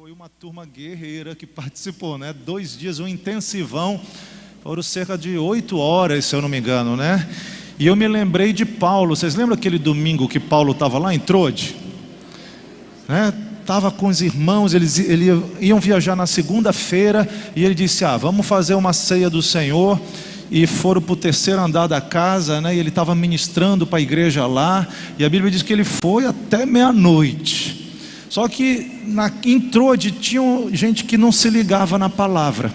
Foi uma turma guerreira que participou, né? 2 dias, um intensivão, foram cerca de 8 horas, se eu não me engano, né? E eu me lembrei de Paulo. Vocês lembram aquele domingo que Paulo estava lá em Troade? Né? Estava com os irmãos, eles iam viajar na segunda-feira, e ele disse, vamos fazer uma ceia do Senhor. E foram para o 3º andar da casa, né? E ele estava ministrando para a igreja lá, e a Bíblia diz que ele foi até meia-noite. Só que em Troade tinha gente que não se ligava na palavra,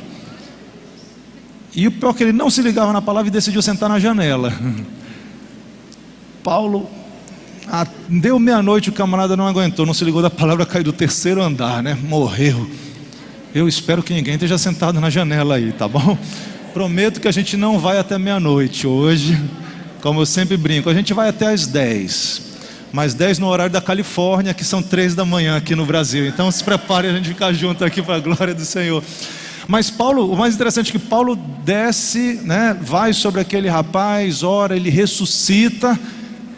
e o pior é que ele não se ligava na palavra e decidiu sentar na janela. Paulo, deu meia-noite, o camarada não aguentou, não se ligou da palavra, caiu do 3º andar, né? Morreu. Eu espero que ninguém esteja sentado na janela aí, tá bom? Prometo que a gente não vai até meia-noite hoje, como eu sempre brinco, a gente vai até às 10, mas 10 no horário da Califórnia, que são 3 da manhã aqui no Brasil. Então se prepare, a gente ficar junto aqui para a glória do Senhor. Mas Paulo, o mais interessante é que Paulo desce, né, vai sobre aquele rapaz, ora, ele ressuscita.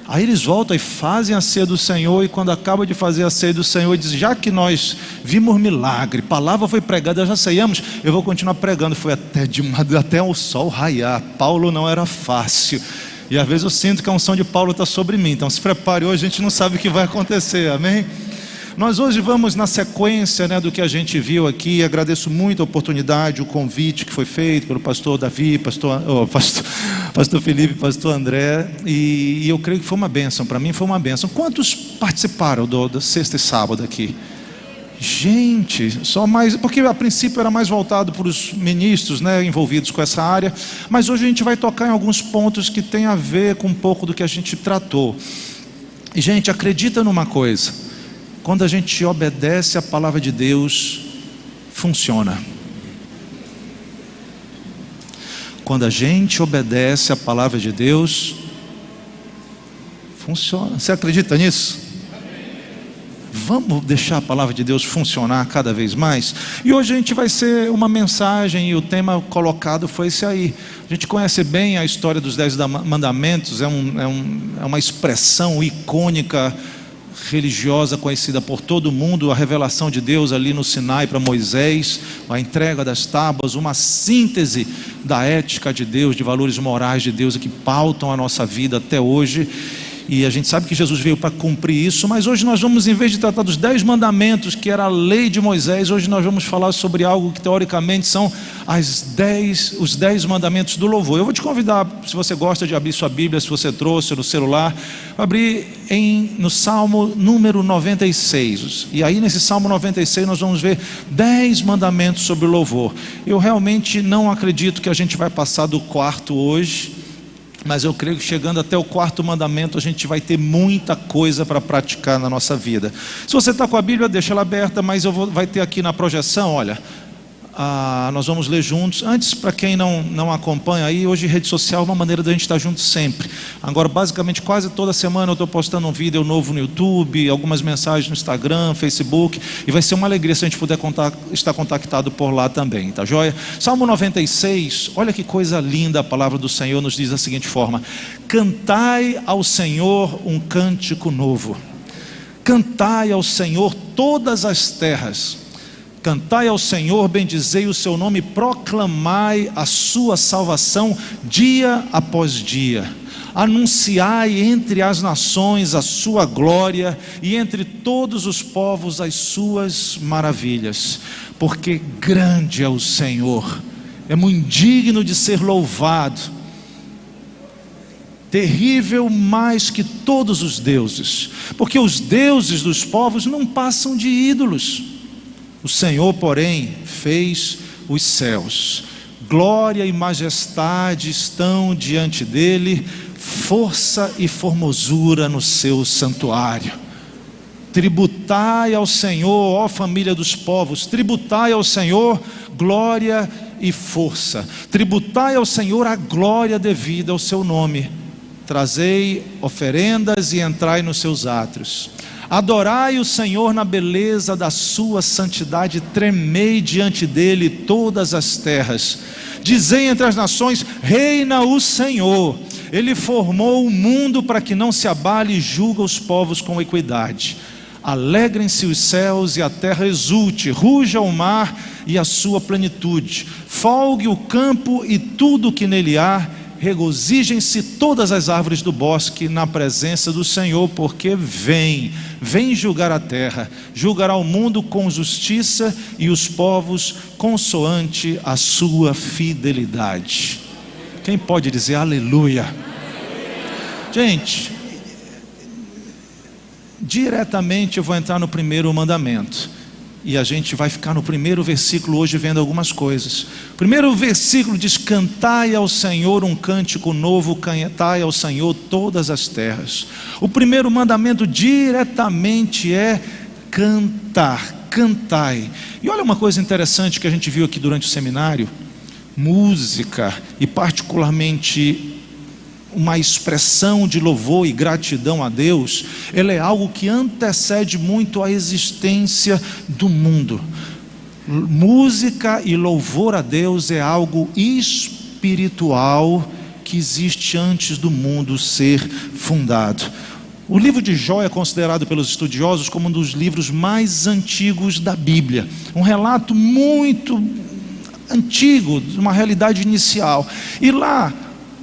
Aí eles voltam e fazem a ceia do Senhor, e quando acaba de fazer a ceia do Senhor, diz, já que nós vimos milagre, palavra foi pregada, já ceiamos, eu vou continuar pregando. Foi até o sol raiar. Paulo não era fácil, e às vezes eu sinto que a unção de Paulo está sobre mim. Então se prepare, hoje a gente não sabe o que vai acontecer, amém? Nós hoje vamos na sequência, né, do que a gente viu aqui. Agradeço muito a oportunidade, o convite que foi feito pelo pastor Davi, pastor Felipe, pastor André, e eu creio que foi uma bênção. Para mim foi uma bênção. Quantos participaram da sexta e sábado aqui? Gente, só mais, porque a princípio era mais voltado para os ministros, né, envolvidos com essa área, mas hoje a gente vai tocar em alguns pontos que tem a ver com um pouco do que a gente tratou. E gente, acredita numa coisa: quando a gente obedece a palavra de Deus, funciona. Quando a gente obedece a palavra de Deus, funciona. Você acredita nisso? Vamos deixar a palavra de Deus funcionar cada vez mais. E hoje a gente vai ser uma mensagem, e o tema colocado foi esse aí. A gente conhece bem a história dos 10 mandamentos, é uma expressão icônica, religiosa, conhecida por todo mundo. A revelação de Deus ali no Sinai para Moisés, a entrega das tábuas, uma síntese da ética de Deus, de valores morais de Deus, que pautam a nossa vida até hoje. E a gente sabe que Jesus veio para cumprir isso, mas hoje nós vamos, em vez de tratar dos 10 mandamentos, que era a lei de Moisés, hoje nós vamos falar sobre algo que teoricamente são os 10 mandamentos do louvor. Eu vou te convidar, se você gosta de abrir sua Bíblia, se você trouxe no celular, abrir no Salmo número 96. E aí nesse Salmo 96 nós vamos ver 10 mandamentos sobre o louvor. Eu realmente não acredito que a gente vai passar do 4º hoje, mas eu creio que chegando até o 4º mandamento a gente vai ter muita coisa para praticar na nossa vida. Se você está com a Bíblia, deixa ela aberta, mas vai ter aqui na projeção, olha, nós vamos ler juntos. Antes, para quem não acompanha aí, hoje rede social é uma maneira da gente estar junto sempre. Agora, basicamente, quase toda semana eu estou postando um vídeo novo no YouTube, algumas mensagens no Instagram, Facebook, e vai ser uma alegria se a gente puder estar contactado por lá também, tá joia? Salmo 96, olha que coisa linda, a palavra do Senhor nos diz da seguinte forma: cantai ao Senhor um cântico novo, cantai ao Senhor todas as terras. Cantai ao Senhor, bendizei o seu nome, proclamai a sua salvação dia após dia. Anunciai entre as nações a sua glória, e entre todos os povos as suas maravilhas. Porque grande é o Senhor, é muito digno de ser louvado, terrível mais que todos os deuses, porque os deuses dos povos não passam de ídolos. O Senhor, porém, fez os céus. Glória e majestade estão diante dele, força e formosura no seu santuário. Tributai ao Senhor, ó família dos povos, tributai ao Senhor glória e força. Tributai ao Senhor a glória devida ao seu nome. Trazei oferendas e entrai nos seus átrios. Adorai o Senhor na beleza da sua santidade, tremei diante dele todas as terras. Dizei entre as nações, reina o Senhor. Ele formou o mundo para que não se abale, e julga os povos com equidade. Alegrem-se os céus e a terra exulte, ruja o mar e a sua plenitude, folgue o campo e tudo o que nele há, regozijem-se todas as árvores do bosque na presença do Senhor, porque vem julgar a terra, julgará o mundo com justiça e os povos consoante a sua fidelidade. Quem pode dizer aleluia? Gente, diretamente eu vou entrar no primeiro mandamento, e a gente vai ficar no primeiro versículo hoje vendo algumas coisas. O primeiro versículo diz: cantai ao Senhor um cântico novo, cantai ao Senhor todas as terras. O primeiro mandamento diretamente é cantar, cantai. E olha uma coisa interessante que a gente viu aqui durante o seminário: música, e particularmente uma expressão de louvor e gratidão a Deus, ela é algo que antecede muito a existência do mundo. Música e louvor a Deus é algo espiritual que existe antes do mundo ser fundado. O livro de Jó é considerado pelos estudiosos como um dos livros mais antigos da Bíblia, um relato muito antigo de uma realidade inicial. E lá,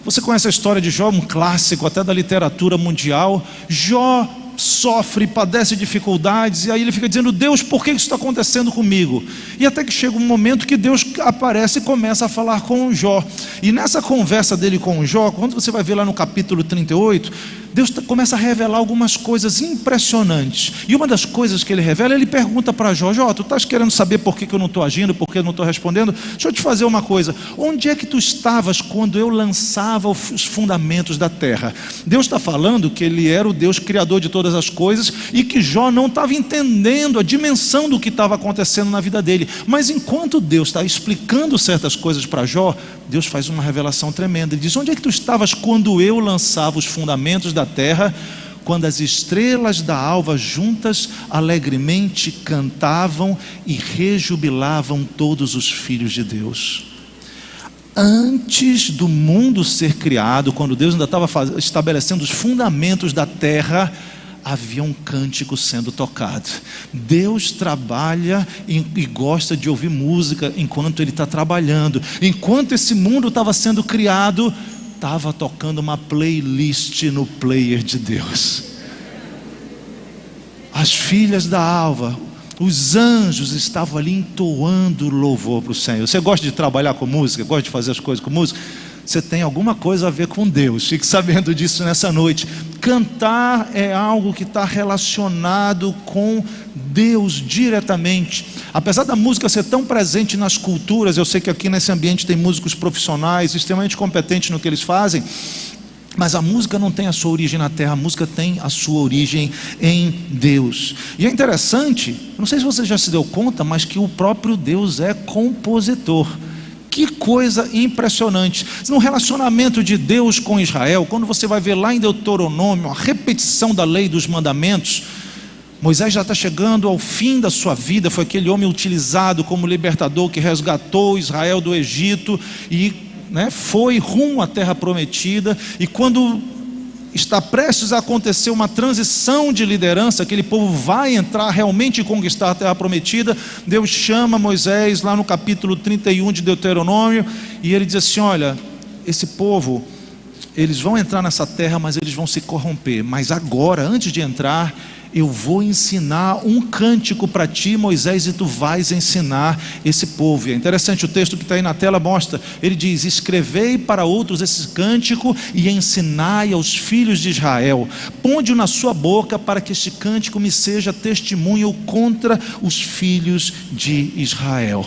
você conhece a história de Jó, um clássico até da literatura mundial. Jó sofre, padece dificuldades, e aí ele fica dizendo: Deus, por que isso está acontecendo comigo? E até que chega um momento que Deus aparece e começa a falar com Jó. E nessa conversa dele com Jó, quando você vai ver lá no capítulo 38, Deus começa a revelar algumas coisas impressionantes. E uma das coisas que ele revela, ele pergunta para Jó: Jó, tu estás querendo saber por que eu não estou agindo, por que eu não estou respondendo? Deixa eu te fazer uma coisa: onde é que tu estavas quando eu lançava os fundamentos da terra? Deus está falando que ele era o Deus criador de todas as coisas, e que Jó não estava entendendo a dimensão do que estava acontecendo na vida dele. Mas enquanto Deus está explicando certas coisas para Jó, Deus faz uma revelação tremenda. Ele diz: onde é que tu estavas quando eu lançava os fundamentos da terra, quando as estrelas da alva juntas alegremente cantavam e rejubilavam todos os filhos de Deus? Antes do mundo ser criado, quando Deus ainda estava estabelecendo os fundamentos da terra, havia um cântico sendo tocado. Deus trabalha e gosta de ouvir música enquanto Ele está trabalhando. Enquanto esse mundo estava sendo criado, estava tocando uma playlist no player de Deus. As filhas da alva, os anjos estavam ali entoando louvor para o Senhor. Você gosta de trabalhar com música? Gosta de fazer as coisas com música? Você tem alguma coisa a ver com Deus, fique sabendo disso nessa noite. Cantar é algo que está relacionado com Deus diretamente. Apesar da música ser tão presente nas culturas, eu sei que aqui nesse ambiente tem músicos profissionais extremamente competentes no que eles fazem, mas a música não tem a sua origem na terra, a música tem a sua origem em Deus. E é interessante, não sei se você já se deu conta, mas que o próprio Deus é compositor. Que coisa impressionante. No relacionamento de Deus com Israel, quando você vai ver lá em Deuteronômio a repetição da lei dos mandamentos, Moisés já está chegando ao fim da sua vida. Foi aquele homem utilizado como libertador que resgatou Israel do Egito e foi rumo à terra prometida. E quando está prestes a acontecer uma transição de liderança, aquele povo vai entrar realmente e conquistar a terra prometida, Deus chama Moisés lá no capítulo 31 de Deuteronômio, e ele diz assim: olha, esse povo, eles vão entrar nessa terra, mas eles vão se corromper, mas agora, antes de entrar, eu vou ensinar um cântico para ti, Moisés, e tu vais ensinar esse povo. E é interessante, o texto que está aí na tela mostra, ele diz: escrevei para outros esse cântico e ensinai aos filhos de Israel, ponde-o na sua boca, para que este cântico me seja testemunho contra os filhos de Israel.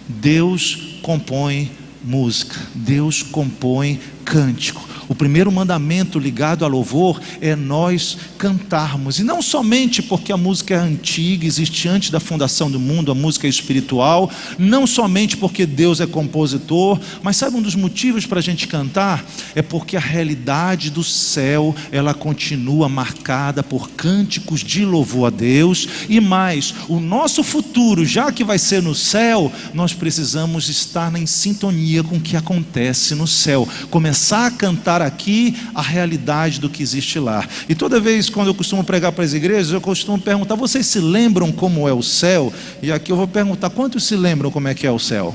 Deus compõe música, Deus compõe cântico. O primeiro mandamento ligado a louvor é nós cantarmos, e não somente porque a música é antiga, existe antes da fundação do mundo, a música é espiritual, não somente porque Deus é compositor, mas sabe um dos motivos para a gente cantar? É porque a realidade do céu, ela continua marcada por cânticos de louvor a Deus, e mais, o nosso futuro, já que vai ser no céu, nós precisamos estar em sintonia com o que acontece no céu, começar a cantar apresentar aqui a realidade do que existe lá. E toda vez quando eu costumo pregar para as igrejas, eu costumo perguntar: vocês se lembram como é o céu? E aqui eu vou perguntar: quantos se lembram como é que é o céu?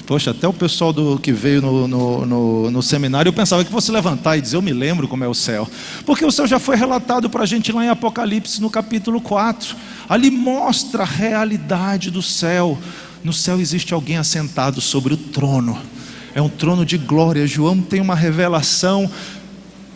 Poxa, até o pessoal que veio no seminário, eu pensava que fosse levantar e dizer: eu me lembro como é o céu, porque o céu já foi relatado para a gente lá em Apocalipse, no capítulo 4, ali mostra a realidade do céu. No céu existe alguém assentado sobre o trono, é um trono de glória. João tem uma revelação,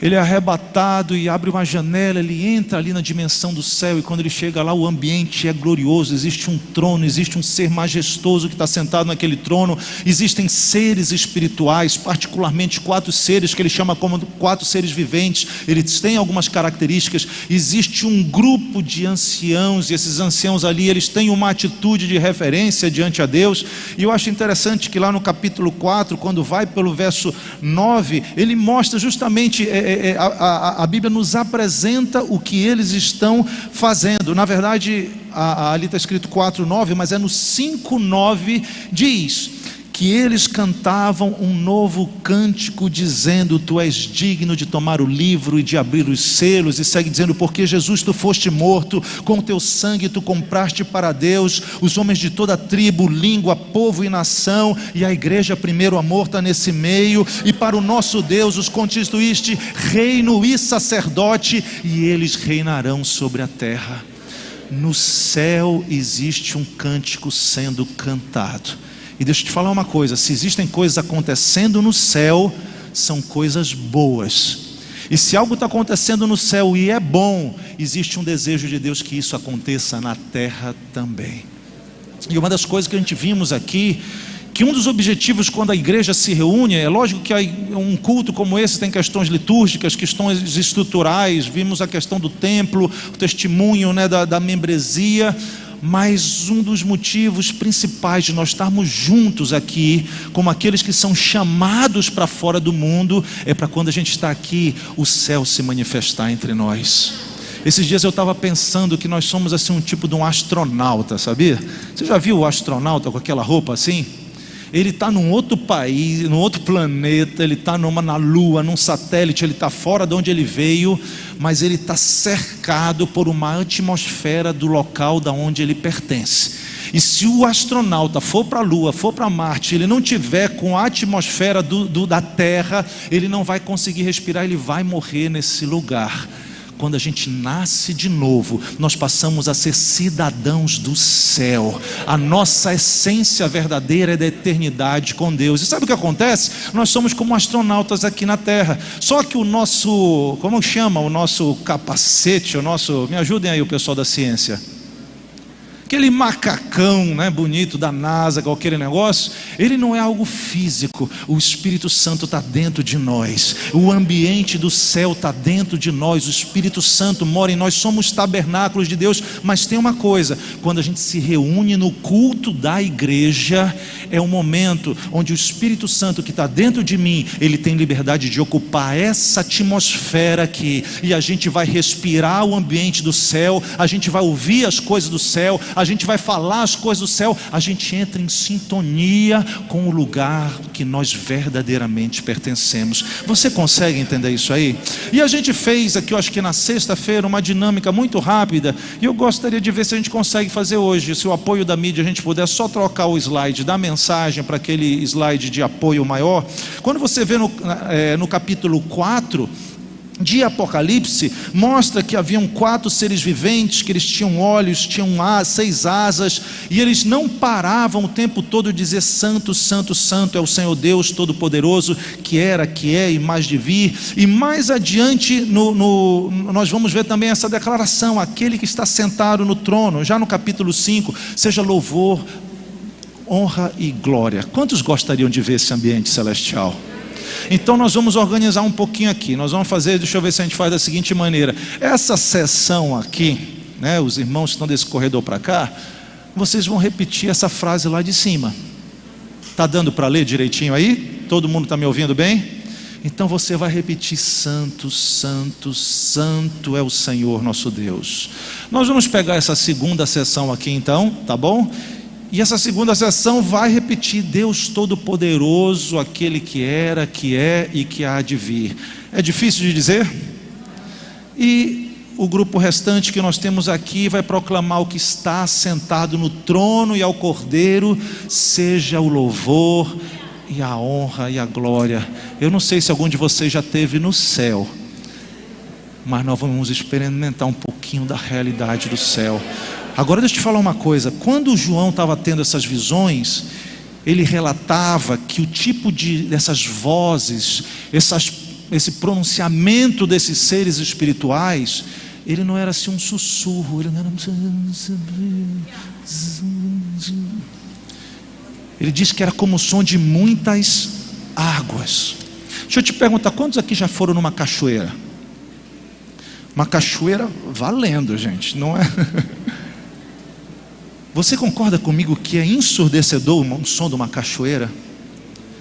ele é arrebatado e abre uma janela, ele entra ali na dimensão do céu, e quando ele chega lá, o ambiente é glorioso. Existe um trono, existe um ser majestoso que está sentado naquele trono, existem seres espirituais, particularmente 4 seres que ele chama como 4 seres viventes. Eles têm algumas características. Existe um grupo de anciãos, e esses anciãos ali, eles têm uma atitude de referência diante a Deus. E eu acho interessante que lá no capítulo 4, quando vai pelo verso 9, ele mostra justamente a Bíblia nos apresenta o que eles estão fazendo. Na verdade, ali está escrito 4:9, mas é no 5:9, diz que eles cantavam um novo cântico, dizendo: tu és digno de tomar o livro e de abrir os selos. E segue dizendo: porque Jesus, tu foste morto, com o teu sangue tu compraste para Deus os homens de toda tribo, língua, povo e nação. E a igreja Primeiro Amor está nesse meio. E para o nosso Deus os constituíste reino e sacerdote, e eles reinarão sobre a terra. No céu existe um cântico sendo cantado. E deixa eu te falar uma coisa: se existem coisas acontecendo no céu, são coisas boas. E se algo está acontecendo no céu e é bom, existe um desejo de Deus que isso aconteça na terra também. E uma das coisas que a gente vimos aqui, que um dos objetivos quando a igreja se reúne, é lógico que um culto como esse tem questões litúrgicas, questões estruturais, vimos a questão do templo, o testemunho, da membresia. Mas um dos motivos principais de nós estarmos juntos aqui, como aqueles que são chamados para fora do mundo, é para quando a gente está aqui, o céu se manifestar entre nós. Esses dias eu estava pensando que nós somos assim um tipo de um astronauta, sabia? Você já viu o astronauta com aquela roupa assim? Ele está num outro país, num outro planeta, ele está na lua, num satélite, ele está fora de onde ele veio, mas ele está cercado por uma atmosfera do local da onde ele pertence. E se o astronauta for para a lua, for para Marte, ele não tiver com a atmosfera da Terra, ele não vai conseguir respirar, ele vai morrer nesse lugar. Quando a gente nasce de novo, nós passamos a ser cidadãos do céu. A nossa essência verdadeira é da eternidade com Deus. E sabe o que acontece? Nós somos como astronautas aqui na Terra. Só que o nosso, como chama? O nosso capacete, me ajudem aí o pessoal da ciência. Aquele macacão, bonito da NASA, com aquele negócio, ele não é algo físico. O Espírito Santo está dentro de nós, o ambiente do céu está dentro de nós, o Espírito Santo mora em nós, somos tabernáculos de Deus. Mas tem uma coisa: quando a gente se reúne no culto da igreja, é um momento onde o Espírito Santo que está dentro de mim, ele tem liberdade de ocupar essa atmosfera aqui, e a gente vai respirar o ambiente do céu, a gente vai ouvir as coisas do céu, a gente vai falar as coisas do céu, a gente entra em sintonia com o lugar que nós verdadeiramente pertencemos. Você consegue entender isso aí? E a gente fez aqui, eu acho que na sexta-feira, uma dinâmica muito rápida, e eu gostaria de ver se a gente consegue fazer hoje. Se o apoio da mídia a gente puder só trocar o slide da mensagem para aquele slide de apoio maior. Quando você vê no capítulo 4 de Apocalipse, mostra que haviam 4 seres viventes, que eles tinham olhos, tinham 6 asas, e eles não paravam o tempo todo de dizer: santo, santo, santo é o Senhor Deus Todo-Poderoso, que era, que é e mais de vir. E mais adiante nós vamos ver também essa declaração: aquele que está sentado no trono, já no capítulo 5, seja louvor, honra e glória. Quantos gostariam de ver esse ambiente celestial? Então nós vamos organizar um pouquinho aqui. Nós vamos fazer, deixa eu ver se a gente faz da seguinte maneira: essa sessão aqui, os irmãos que estão desse corredor para cá, vocês vão repetir essa frase lá de cima. Está dando para ler direitinho aí? Todo mundo está me ouvindo bem? Então você vai repetir: santo, santo, santo é o Senhor nosso Deus. Nós vamos pegar essa segunda sessão aqui então, tá bom? E essa segunda sessão vai repetir: Deus Todo-Poderoso, aquele que era, que é e que há de vir. É difícil de dizer? E o grupo restante que nós temos aqui vai proclamar: o que está sentado no trono e ao Cordeiro seja o louvor e a honra e a glória. Eu não sei se algum de vocês já esteve no céu, mas nós vamos experimentar um pouquinho da realidade do céu. Agora deixa eu te falar uma coisa: quando João estava tendo essas visões, ele relatava que o tipo dessas vozes, esse pronunciamento desses seres espirituais, ele não era assim um sussurro, ele não era... Ele diz que era como o som de muitas águas. Deixa eu te perguntar, quantos aqui já foram numa cachoeira? Uma cachoeira valendo, gente, não é? Você concorda comigo que é ensurdecedor o som de uma cachoeira?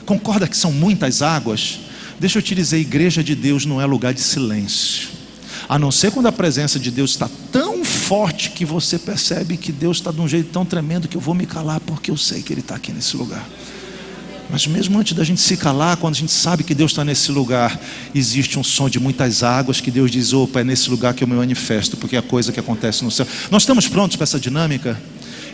Concorda que são muitas águas? Deixa eu te dizer, igreja de Deus não é lugar de silêncio, a não ser quando a presença de Deus está tão forte que você percebe que Deus está de um jeito tão tremendo que eu vou me calar porque eu sei que Ele está aqui nesse lugar. Mas mesmo antes da gente se calar, quando a gente sabe que Deus está nesse lugar, existe um som de muitas águas que Deus diz: opa, é nesse lugar que eu me manifesto, porque é a coisa que acontece no céu. Nós estamos prontos para essa dinâmica?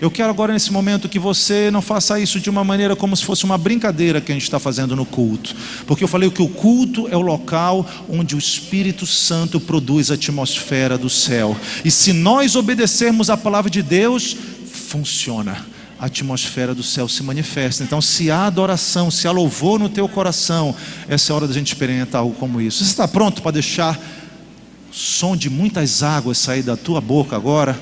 Eu quero agora, nesse momento, que você não faça isso de uma maneira como se fosse uma brincadeira que a gente está fazendo no culto, porque eu falei que o culto é o local onde o Espírito Santo produz a atmosfera do céu, e se nós obedecermos à palavra de Deus, funciona, a atmosfera do céu se manifesta. Então, se há adoração, se há louvor no teu coração, essa é a hora da gente experimentar algo como isso. Você está pronto para deixar o som de muitas águas sair da tua boca agora?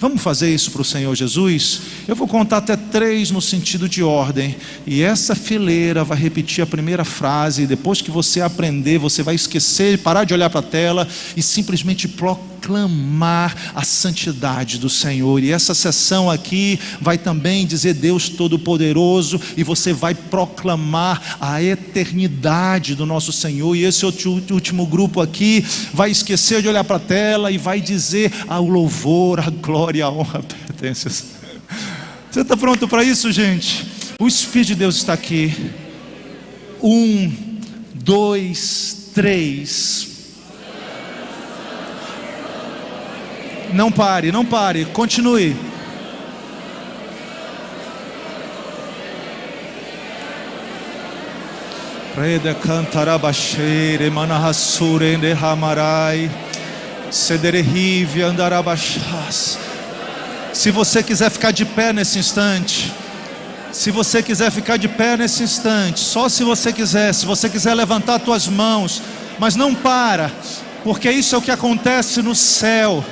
Vamos fazer isso para o Senhor Jesus? Eu vou contar até 3 no sentido de ordem, e essa fileira vai repetir a primeira frase, e depois que você aprender, você vai esquecer, parar de olhar para a tela e simplesmente proclamar a santidade do Senhor. E essa sessão aqui vai também dizer Deus Todo-Poderoso, e você vai proclamar a eternidade do nosso Senhor. E esse último grupo aqui vai esquecer de olhar para a tela e vai dizer: ao louvor, a glória e a honra pertencem. Você está pronto para isso, gente? O Espírito de Deus está aqui. 1, 2, 3. Não pare, não pare, continue. Rede cantarabaxeire, manahassurende hamarai, sederehive andarabachas. Se você quiser ficar de pé nesse instante, se você quiser ficar de pé nesse instante, só se você quiser levantar tuas mãos, mas não para, porque isso é o que acontece no céu.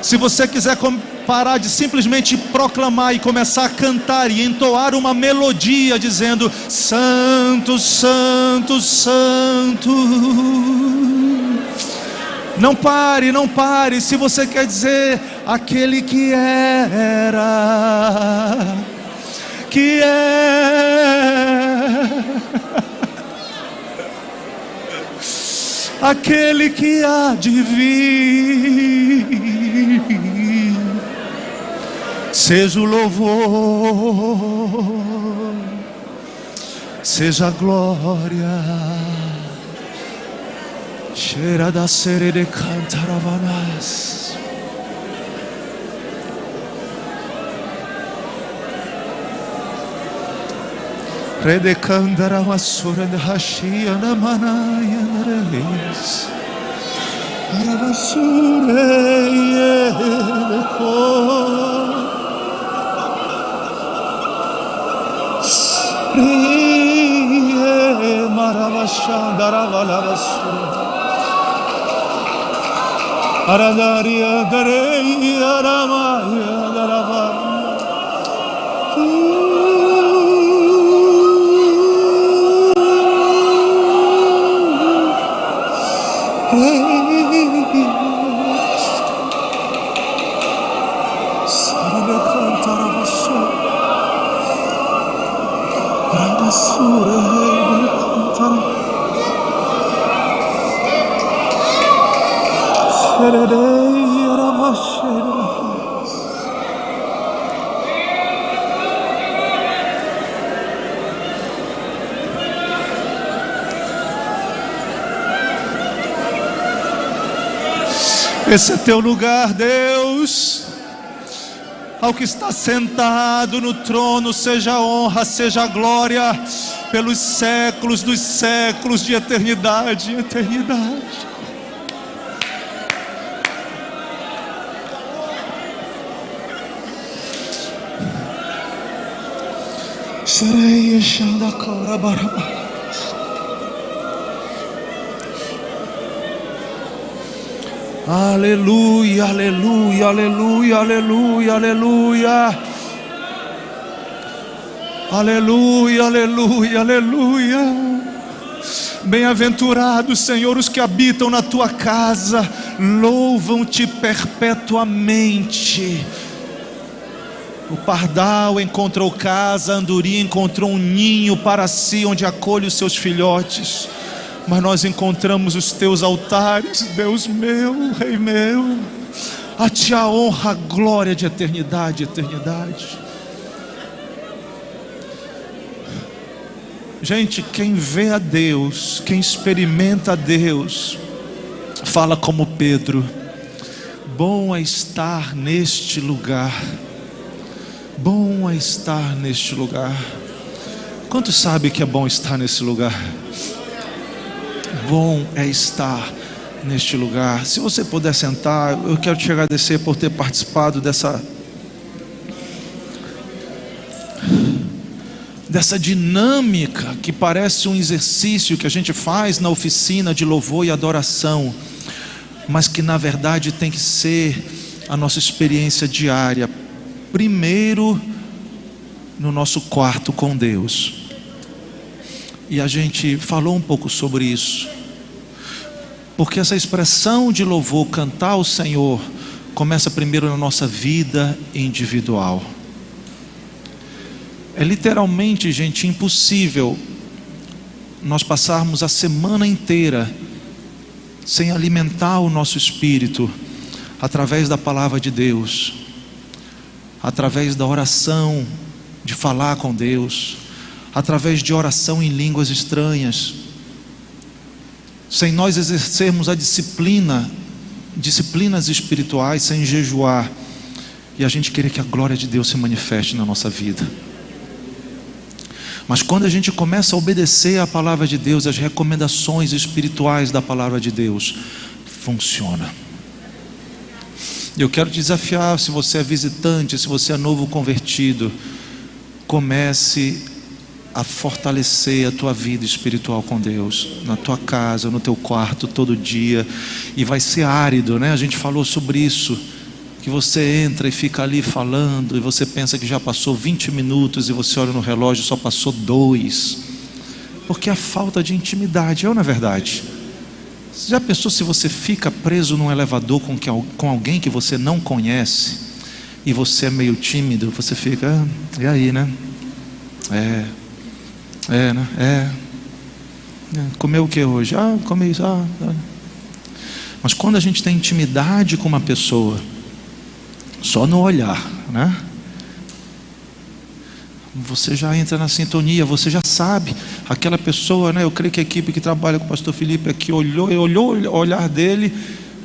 Se você quiser parar de simplesmente proclamar e começar a cantar e entoar uma melodia dizendo: Santo, Santo, Santo. Não pare, não pare. Se você quer dizer aquele que era, que é, aquele que há de vir, seja o louvor, seja a glória. Cheira da sere de cantaravanas. Rede candara masura de hashia na manaya nareis. Aravasure yeleko. Riye maravashandara valavasura. Aradaria darei aramaya darava. Sarane cantaravaso. Ramasure cantara. Esse é teu lugar, Deus. Ao que está sentado no trono, seja a honra, seja a glória, pelos séculos dos séculos, de eternidade em eternidade. Aleluia, aleluia, aleluia, aleluia, aleluia. Aleluia, aleluia, aleluia. Bem-aventurados, Senhor, os que habitam na tua casa, louvam-te perpetuamente. O pardal encontrou casa, a andorinha encontrou um ninho para si, onde acolhe os seus filhotes. Mas nós encontramos os teus altares, Deus meu, Rei meu. A ti a honra, a glória de eternidade, eternidade. Gente, quem vê a Deus, quem experimenta a Deus, fala como Pedro: bom é estar neste lugar. Bom é estar neste lugar. Quantos sabem que é bom estar nesse lugar? Bom é estar neste lugar. Se você puder sentar, eu quero te agradecer por ter participado dessa dinâmica que parece um exercício que a gente faz na oficina de louvor e adoração, mas que na verdade tem que ser a nossa experiência diária. Primeiro no nosso quarto com Deus. E a gente falou um pouco sobre isso, porque essa expressão de louvor, cantar ao Senhor, começa primeiro na nossa vida individual. É literalmente, gente, impossível nós passarmos a semana inteira sem alimentar o nosso espírito através da palavra de Deus, através da oração, de falar com Deus, através de oração em línguas estranhas, sem nós exercermos a disciplinas espirituais, sem jejuar, e a gente querer que a glória de Deus se manifeste na nossa vida. Mas quando a gente começa a obedecer à palavra de Deus, as recomendações espirituais da palavra de Deus, funciona. Eu quero te desafiar, se você é visitante, se você é novo convertido, comece a fortalecer a tua vida espiritual com Deus, na tua casa, no teu quarto, todo dia. E vai ser árido, né? A gente falou sobre isso, que você entra e fica ali falando, e você pensa que já passou 20 minutos, e você olha no relógio, só passou 2, porque a falta de intimidade, não é verdade? Você já pensou se você fica preso num elevador com alguém que você não conhece, e você é meio tímido, você fica, e aí, né? Né? Comeu o que hoje? Comi isso. Mas quando a gente tem intimidade com uma pessoa, só no olhar, né? Você já entra na sintonia, você já sabe. Aquela pessoa, né? Eu creio que a equipe que trabalha com o pastor Felipe aqui olhou o olhar dele,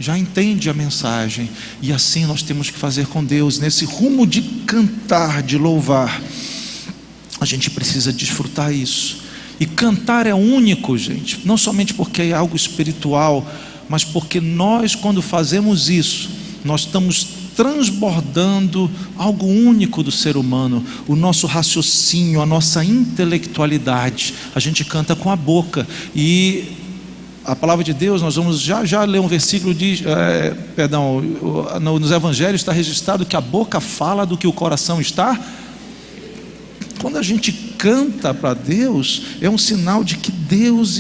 já entende a mensagem. E assim nós temos que fazer com Deus, nesse rumo de cantar, de louvar. A gente precisa desfrutar isso. E cantar é único, gente, não somente porque é algo espiritual, mas porque nós, quando fazemos isso, nós estamos transbordando algo único do ser humano, o nosso raciocínio, a nossa intelectualidade. A gente canta com a boca. E a palavra de Deus, nós vamos já ler um versículo, nos evangelhos está registrado que a boca fala do que o coração está. Quando a gente canta para Deus, é um sinal de que Deus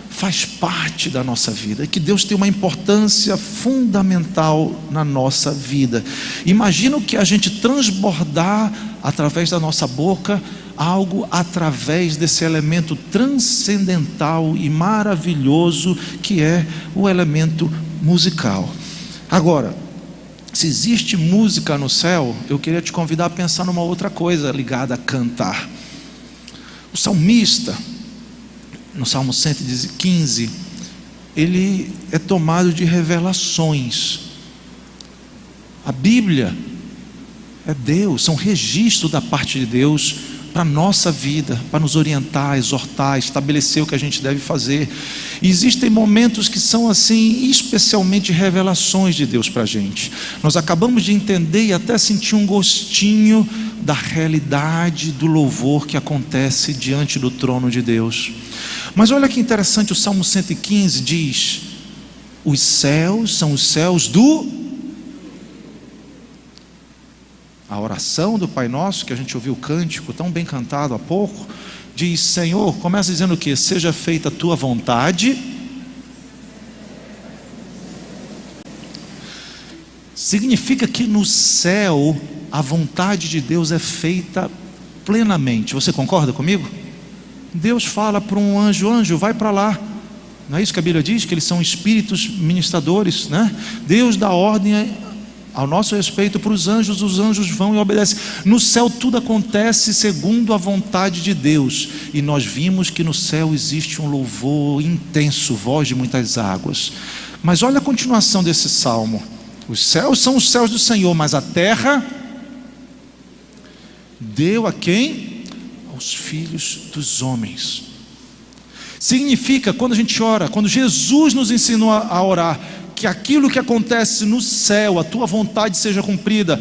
faz parte da nossa vida, que Deus tem uma importância fundamental na nossa vida. Imagina o que a gente transbordar através da nossa boca, algo através desse elemento transcendental e maravilhoso que é o elemento musical. Agora, se existe música no céu, eu queria te convidar a pensar numa outra coisa ligada a cantar. O salmista, no Salmo 115, ele é tomado de revelações. A Bíblia é Deus, são registros da parte de Deus para a nossa vida, para nos orientar, exortar, estabelecer o que a gente deve fazer. E existem momentos que são assim, especialmente revelações de Deus para a gente. Nós acabamos de entender e até sentir um gostinho da realidade do louvor que acontece diante do trono de Deus. Mas olha que interessante, o Salmo 115 diz: os céus são os céus do... A oração do Pai Nosso, que a gente ouviu o cântico tão bem cantado há pouco, diz: Senhor, começa dizendo o quê? Seja feita a tua vontade. Significa que no céu a vontade de Deus é feita plenamente. Você concorda comigo? Deus fala para um anjo: anjo, vai para lá. Não é isso que a Bíblia diz? Que eles são espíritos ministradores, né? Deus dá ordem ao nosso respeito para os anjos vão e obedecem. No céu tudo acontece segundo a vontade de Deus. E nós vimos que no céu existe um louvor intenso, voz de muitas águas. Mas olha a continuação desse salmo: os céus são os céus do Senhor, mas a terra deu a quem? Aos filhos dos homens. Significa, quando a gente ora, quando Jesus nos ensinou a orar, que aquilo que acontece no céu, a tua vontade seja cumprida,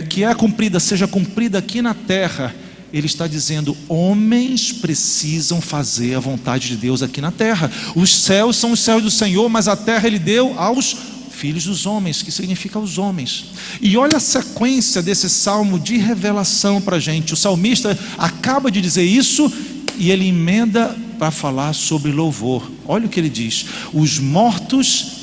que é cumprida, seja cumprida aqui na terra. Ele está dizendo: homens precisam fazer a vontade de Deus aqui na terra. Os céus são os céus do Senhor, mas a terra Ele deu aos filhos dos homens, que significa os homens. E olha a sequência desse salmo de revelação para a gente. O salmista acaba de dizer isso e ele emenda para falar sobre louvor. Olha o que ele diz: os mortos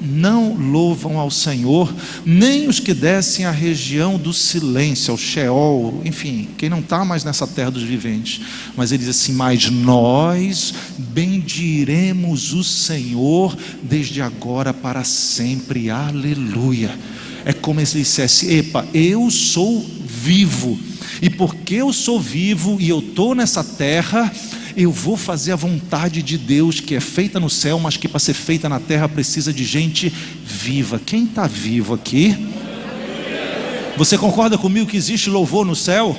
não louvam ao Senhor, nem os que descem à região do silêncio, ao Sheol, enfim, quem não está mais nessa terra dos viventes. Mas ele diz assim: mas nós bendiremos o Senhor desde agora para sempre, aleluia. É como se ele dissesse: epa, eu sou vivo, e porque eu sou vivo e eu estou nessa terra, eu vou fazer a vontade de Deus, que é feita no céu, mas que para ser feita na terra precisa de gente viva. Quem está vivo aqui? Você concorda comigo que existe louvor no céu?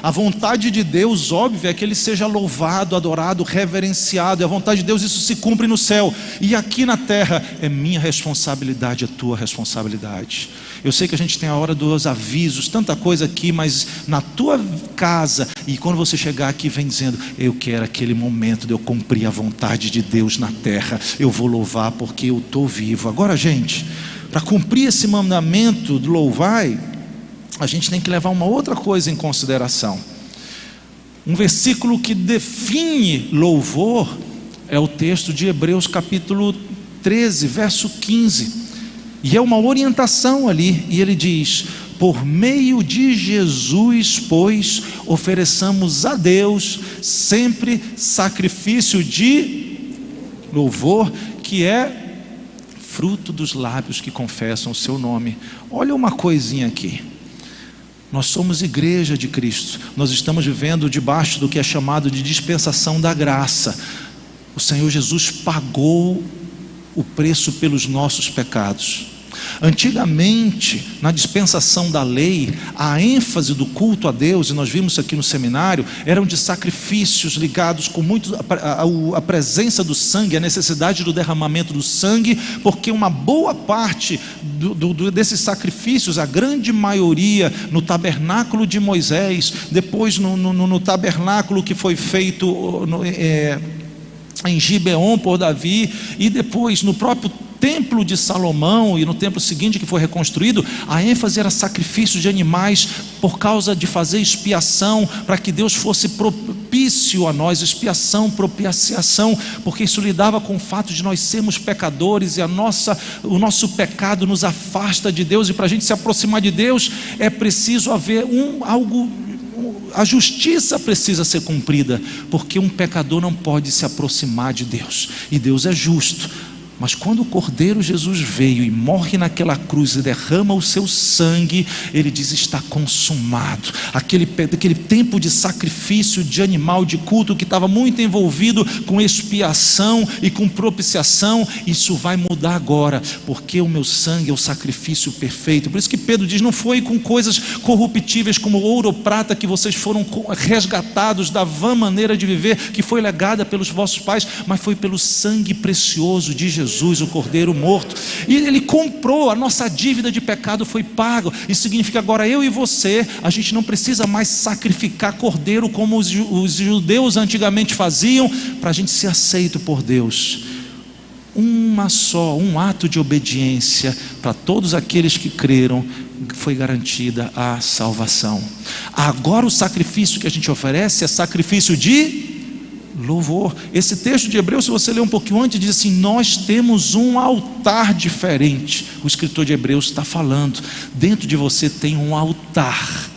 A vontade de Deus, óbvio, é que Ele seja louvado, adorado, reverenciado. E a vontade de Deus, isso se cumpre no céu. E aqui na terra é minha responsabilidade, é tua responsabilidade. Eu sei que a gente tem a hora dos avisos, tanta coisa aqui, mas na tua casa, e quando você chegar aqui, vem dizendo: eu quero aquele momento de eu cumprir a vontade de Deus na terra. Eu vou louvar porque eu estou vivo. Agora, gente, para cumprir esse mandamento do louvai, a gente tem que levar uma outra coisa em consideração. Um versículo que define louvor é o texto de Hebreus capítulo 13, verso 15. E é uma orientação ali, e ele diz: por meio de Jesus, pois, ofereçamos a Deus sempre sacrifício de louvor, que é fruto dos lábios que confessam o seu nome. Olha uma coisinha aqui. Nós somos igreja de Cristo, nós estamos vivendo debaixo do que é chamado de dispensação da graça. O Senhor Jesus pagou o preço pelos nossos pecados. Antigamente, na dispensação da lei, a ênfase do culto a Deus, e nós vimos isso aqui no seminário, eram de sacrifícios ligados com muito a presença do sangue, a necessidade do derramamento do sangue, porque uma boa parte desses sacrifícios, a grande maioria no tabernáculo de Moisés, depois no tabernáculo que foi feito em Gibeon por Davi, e depois no próprio templo de Salomão e no templo seguinte que foi reconstruído, a ênfase era sacrifício de animais por causa de fazer expiação, para que Deus fosse propício a nós, expiação, propiciação, porque isso lidava com o fato de nós sermos pecadores e o nosso pecado nos afasta de Deus, e para a gente se aproximar de Deus é preciso haver a justiça precisa ser cumprida, porque um pecador não pode se aproximar de Deus, e Deus é justo. Mas quando o Cordeiro Jesus veio e morre naquela cruz e derrama o seu sangue, ele diz: está consumado. Aquele tempo de sacrifício de animal, de culto, que estava muito envolvido com expiação e com propiciação, isso vai mudar agora, porque o meu sangue é o sacrifício perfeito. Por isso que Pedro diz: não foi com coisas corruptíveis como ouro ou prata que vocês foram resgatados da vã maneira de viver que foi legada pelos vossos pais, mas foi pelo sangue precioso de Jesus, o Cordeiro morto. E ele comprou, a nossa dívida de pecado foi paga. Isso significa agora eu e você, a gente não precisa mais sacrificar cordeiro como os judeus antigamente faziam, para a gente ser aceito por Deus. Um ato de obediência para todos aqueles que creram, foi garantida a salvação. Agora o sacrifício que a gente oferece é sacrifício de louvor. Esse texto de Hebreus, se você ler um pouquinho antes, diz assim: nós temos um altar diferente. O escritor de Hebreus está falando, dentro de você tem um altar.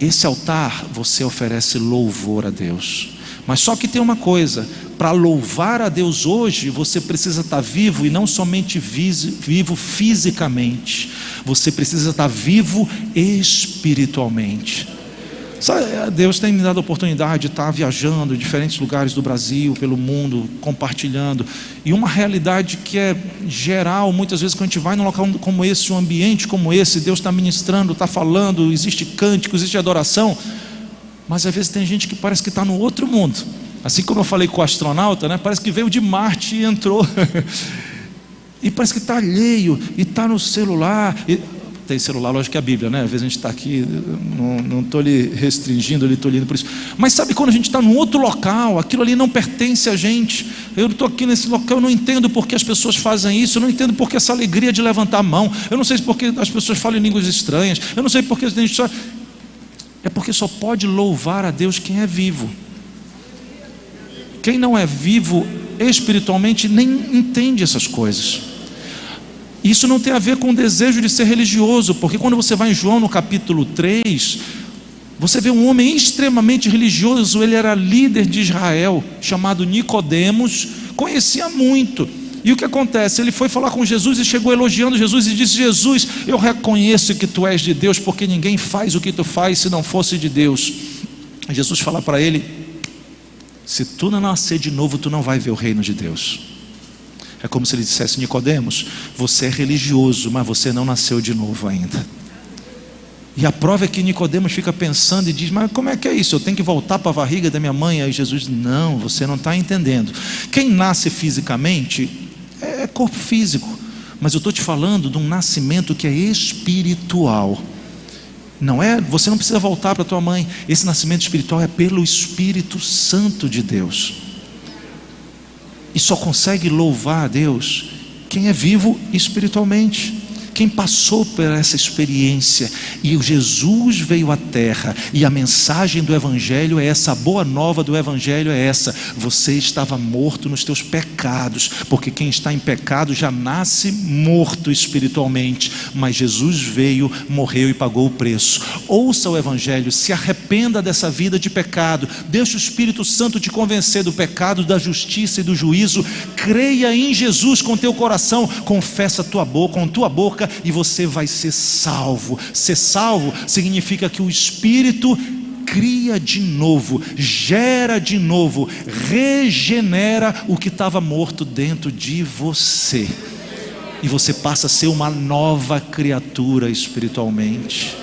Esse altar você oferece louvor a Deus. Mas só que tem uma coisa: para louvar a Deus hoje, você precisa estar vivo, e não somente vivo fisicamente, você precisa estar vivo espiritualmente. Sabe, Deus tem me dado a oportunidade de estar viajando em diferentes lugares do Brasil, pelo mundo, compartilhando, e uma realidade que é geral, muitas vezes quando a gente vai num local como esse, um ambiente como esse, Deus está ministrando, está falando, existe cântico, existe adoração, mas às vezes tem gente que parece que está no outro mundo, assim como eu falei com o astronauta, né? Parece que veio de Marte e entrou, e parece que está alheio, e está no celular, tem celular, lógico que é a Bíblia, né? Às vezes a gente está aqui, não estou lhe restringindo, lhe estou lendo por isso. Mas sabe quando a gente está num outro local, aquilo ali não pertence a gente. Eu estou aqui nesse local, eu não entendo porque as pessoas fazem isso, eu não entendo porque essa alegria de levantar a mão, eu não sei porque as pessoas falam em línguas estranhas, eu não sei porque a gente só... É porque só pode louvar a Deus quem é vivo. Quem não é vivo espiritualmente nem entende essas coisas. Isso não tem a ver com o desejo de ser religioso, porque quando você vai em João no capítulo 3, você vê um homem extremamente religioso. Ele era líder de Israel, chamado Nicodemos, conhecia muito. E o que acontece? Ele foi falar com Jesus e chegou elogiando Jesus e disse: Jesus, eu reconheço que tu és de Deus, porque ninguém faz o que tu faz se não fosse de Deus. Jesus fala para ele: se tu não nascer de novo, tu não vai ver o reino de Deus. É como se ele dissesse: Nicodemos, você é religioso, mas você não nasceu de novo ainda. E a prova é que Nicodemos fica pensando e diz: mas como é que é isso? Eu tenho que voltar para a barriga da minha mãe? Aí Jesus diz: não, você não está entendendo. Quem nasce fisicamente é corpo físico, mas eu estou te falando de um nascimento que é espiritual. Não é, você não precisa voltar para a tua mãe. Esse nascimento espiritual é pelo Espírito Santo de Deus. E só consegue louvar a Deus quem é vivo espiritualmente, quem passou por essa experiência. E o Jesus veio à terra, e a mensagem do Evangelho é essa, a boa nova do Evangelho é essa: você estava morto nos teus pecados, porque quem está em pecado já nasce morto espiritualmente, mas Jesus veio, morreu e pagou o preço. Ouça o Evangelho, se arrependa dessa vida de pecado, deixe o Espírito Santo te convencer do pecado, da justiça e do juízo, creia em Jesus com teu coração, confessa com tua boca, e você vai ser salvo. Ser salvo significa que o Espírito cria de novo, gera de novo, regenera o que estava morto dentro de você, e você passa a ser uma nova criatura espiritualmente.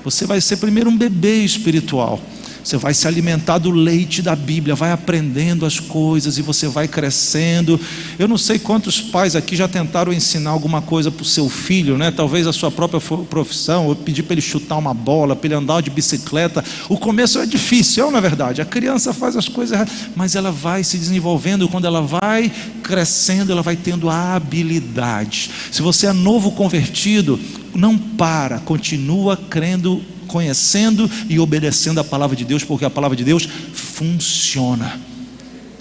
Você vai ser primeiro um bebê espiritual. Você vai se alimentar do leite da Bíblia, vai aprendendo as coisas e você vai crescendo. Eu não sei quantos pais aqui já tentaram ensinar alguma coisa para o seu filho, né? Talvez a sua própria profissão, ou pedir para ele chutar uma bola, para ele andar de bicicleta. O começo é difícil, não é verdade? A criança faz as coisas erradas, mas ela vai se desenvolvendo. Quando ela vai crescendo, ela vai tendo habilidade. Se você é novo convertido, não para, continua crendo, conhecendo e obedecendo a palavra de Deus, porque a palavra de Deus funciona.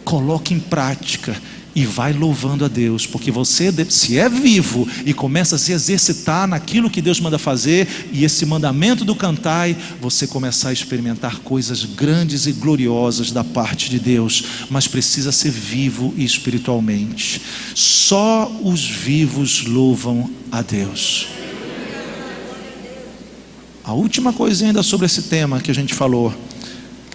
Coloque em prática. e vai louvando a Deus, porque você, se é vivo e começa a se exercitar naquilo que Deus manda fazer, e esse mandamento do cantai, você começar a experimentar coisas grandes e gloriosas da parte de Deus, mas precisa ser vivo espiritualmente. Só os vivos louvam a Deus. A última coisa ainda sobre esse tema que a gente falou,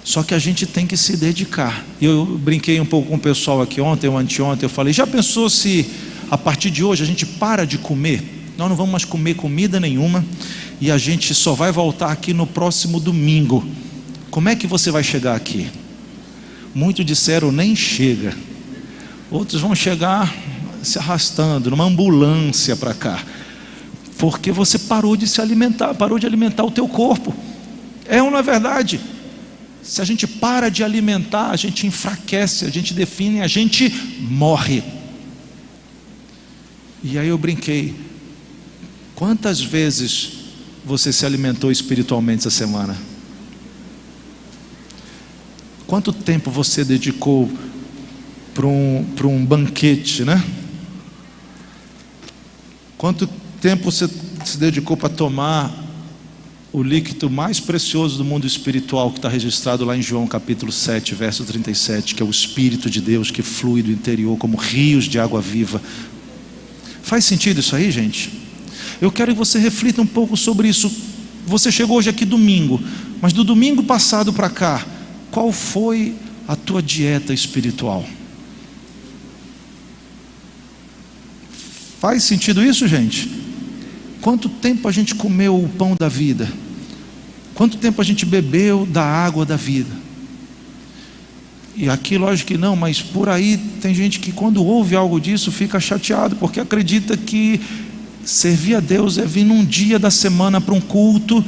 só que a gente tem que se dedicar. Eu brinquei um pouco com o pessoal aqui ontem ou anteontem, eu falei, já pensou se a partir de hoje a gente para de comer? Nós não vamos mais comer comida nenhuma, e a gente só vai voltar aqui no próximo domingo. Como é que você vai chegar aqui? Muitos disseram, nem chega. Outros vão chegar se arrastando, numa ambulância para cá, porque você parou de se alimentar, parou de alimentar o teu corpo. É ou não é verdade? Se a gente para de alimentar, a gente enfraquece, a gente define, a gente morre. E aí eu brinquei, quantas vezes você se alimentou espiritualmente essa semana? Quanto tempo você dedicou para um banquete, né? Quanto tempo você se dedicou para tomar o líquido mais precioso do mundo espiritual, que está registrado lá em João capítulo 7, verso 37, que é o Espírito de Deus que flui do interior como rios de água viva? Faz sentido isso aí, gente? Eu quero que você reflita um pouco sobre isso. Você chegou hoje aqui domingo, mas do domingo passado para cá, qual foi a tua dieta espiritual? Faz sentido isso, gente? Quanto tempo a gente comeu o pão da vida? Quanto tempo a gente bebeu da água da vida? E aqui lógico que não, mas por aí tem gente que quando ouve algo disso fica chateado, porque acredita que servir a Deus é vir num dia da semana para um culto,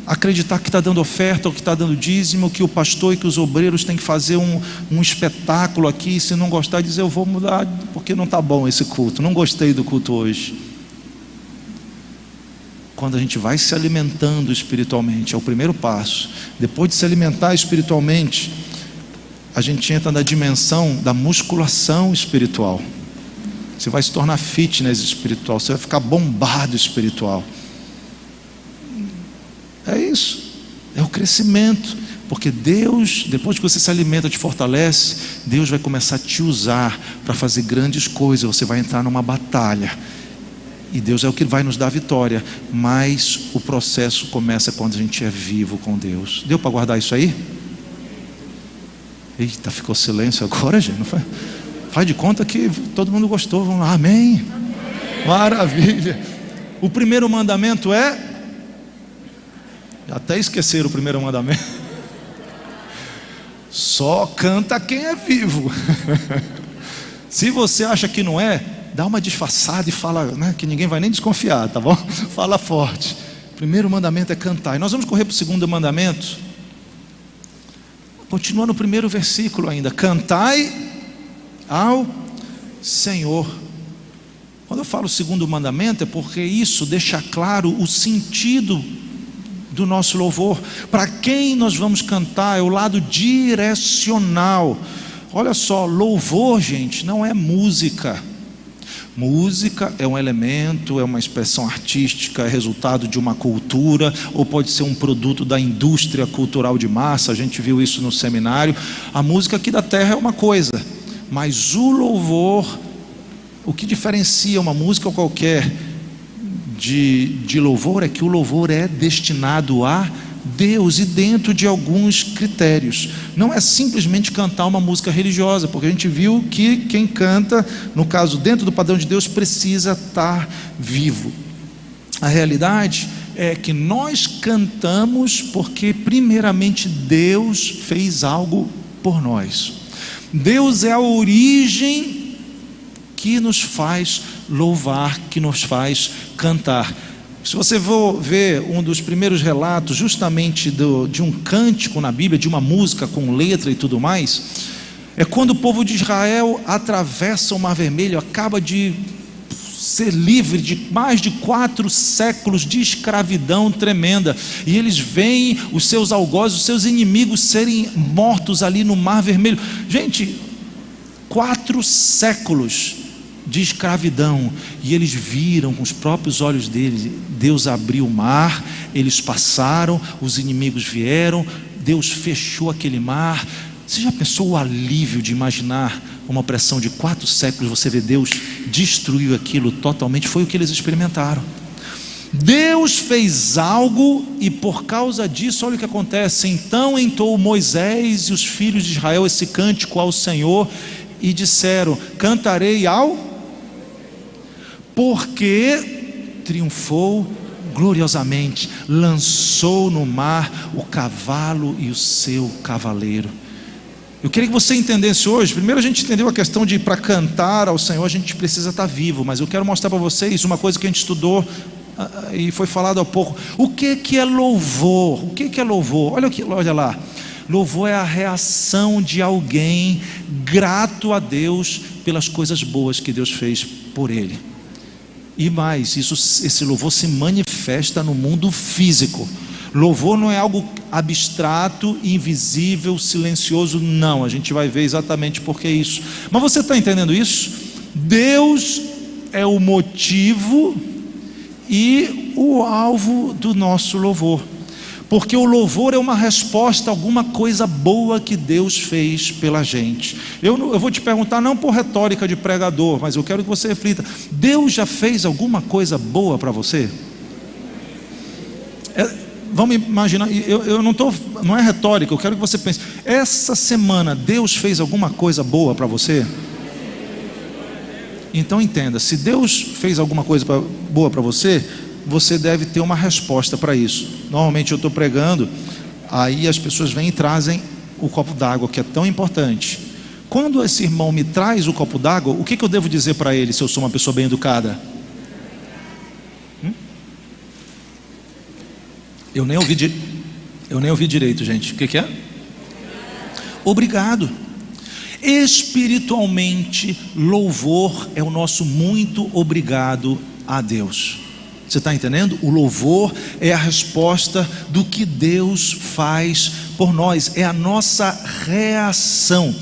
acreditar que está dando oferta, ou que está dando dízimo, que o pastor e que os obreiros têm que fazer um espetáculo aqui, e se não gostar dizer eu vou mudar, porque não está bom esse culto, não gostei do culto hoje. Quando a gente vai se alimentando espiritualmente, é o primeiro passo. Depois de se alimentar espiritualmente, a gente entra na dimensão da musculação espiritual. Você vai se tornar fitness espiritual, você vai ficar bombado espiritual. É isso, é o crescimento. Porque Deus, depois que você se alimenta, te fortalece, Deus vai começar a te usar para fazer grandes coisas. Você vai entrar numa batalha, e Deus é o que vai nos dar vitória, mas o processo começa quando a gente é vivo com Deus. Deu para guardar isso aí? Eita, ficou silêncio agora, gente. Não faz de conta que todo mundo gostou. Vamos lá, amém? Maravilha. O primeiro mandamento é... Até esqueceram o primeiro mandamento. Só canta quem é vivo. Se você acha que não é, dá uma disfarçada e fala, né, que ninguém vai nem desconfiar, tá bom? Fala forte. O primeiro mandamento é cantar. E nós vamos correr para o segundo mandamento. Continua no primeiro versículo ainda. Cantai ao Senhor. Quando eu falo segundo mandamento, é porque isso deixa claro o sentido do nosso louvor. Para quem nós vamos cantar? É o lado direcional. Olha só, louvor, gente, não é música. Música é um elemento, é uma expressão artística, é resultado de uma cultura, ou pode ser um produto da indústria cultural de massa. A gente viu isso no seminário. A música aqui da terra é uma coisa, mas o louvor, o que diferencia uma música qualquer de louvor é que o louvor é destinado a Deus e dentro de alguns critérios. Não é simplesmente cantar uma música religiosa, porque a gente viu que quem canta, no caso dentro do padrão de Deus, precisa estar vivo. A realidade é que nós cantamos porque primeiramente Deus fez algo por nós. Deus é a origem que nos faz louvar, que nos faz cantar. Se você for ver um dos primeiros relatos justamente de um cântico na Bíblia, de uma música com letra e tudo mais, é quando o povo de Israel atravessa o Mar Vermelho, acaba de ser livre de mais de 4 séculos de escravidão tremenda, e eles veem os seus algozes, os seus inimigos serem mortos ali no Mar Vermelho. Gente, 4 séculos de escravidão, e eles viram com os próprios olhos deles, Deus abriu o mar, eles passaram, os inimigos vieram, Deus fechou aquele mar. Você já pensou o alívio de imaginar uma opressão de 4 séculos, você vê Deus destruiu aquilo totalmente? Foi o que eles experimentaram. Deus fez algo, e por causa disso, olha o que acontece. Então entoou Moisés e os filhos de Israel esse cântico ao Senhor, e disseram: cantarei ao... porque triunfou gloriosamente, lançou no mar o cavalo e o seu cavaleiro. Eu queria que você entendesse hoje. Primeiro a gente entendeu a questão de, para cantar ao Senhor, a gente precisa estar vivo. Mas eu quero mostrar para vocês uma coisa que a gente estudou e foi falado há pouco. O que é louvor? O que é louvor? Olha lá. Louvor é a reação de alguém grato a Deus pelas coisas boas que Deus fez por ele. E mais, esse louvor se manifesta no mundo físico. Louvor não é algo abstrato, invisível, silencioso, não. A gente vai ver exatamente por que isso. Mas você está entendendo isso? Deus é o motivo e o alvo do nosso louvor. Porque o louvor é uma resposta a alguma coisa boa que Deus fez pela gente. Eu vou te perguntar, não por retórica de pregador, mas eu quero que você reflita: Deus já fez alguma coisa boa para você? Vamos imaginar, não é retórica, eu quero que você pense: essa semana Deus fez alguma coisa boa para você? Então entenda, se Deus fez alguma coisa boa para você, você deve ter uma resposta para isso. Normalmente eu estou pregando, aí as pessoas vêm e trazem o copo d'água, que é tão importante. Quando esse irmão me traz o copo d'água, o que eu devo dizer para ele, se eu sou uma pessoa bem educada? Eu nem ouvi direito, gente. O que é? Obrigado. Espiritualmente, louvor é o nosso muito obrigado a Deus. Você está entendendo? O louvor é a resposta do que Deus faz por nós, é a nossa reação.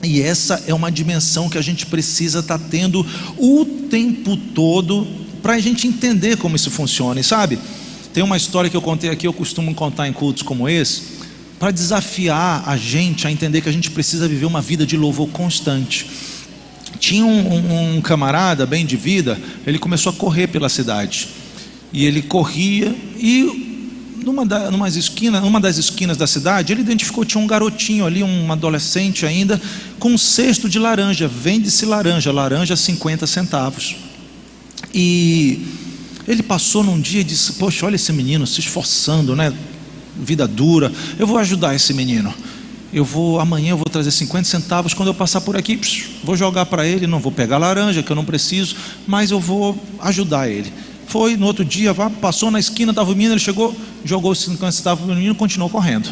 E essa é uma dimensão que a gente precisa estar tendo o tempo todo, para a gente entender como isso funciona. E sabe, tem uma história que eu contei aqui, eu costumo contar em cultos como esse, para desafiar a gente a entender que a gente precisa viver uma vida de louvor constante. Tinha um camarada bem de vida, ele começou a correr pela cidade, e ele corria, e numa das esquinas da cidade, ele identificou, tinha um garotinho ali, um adolescente ainda, com um cesto de laranja. Vende-se laranja 50 centavos, e ele passou num dia e disse: poxa, olha esse menino se esforçando, né? Vida dura, eu vou ajudar esse menino. Amanhã eu vou trazer 50 centavos, quando eu passar por aqui, vou jogar para ele, não vou pegar laranja, que eu não preciso, mas eu vou ajudar ele. Foi, no outro dia, passou na esquina, estava o menino, ele chegou, jogou os 50 centavos no menino e continuou correndo.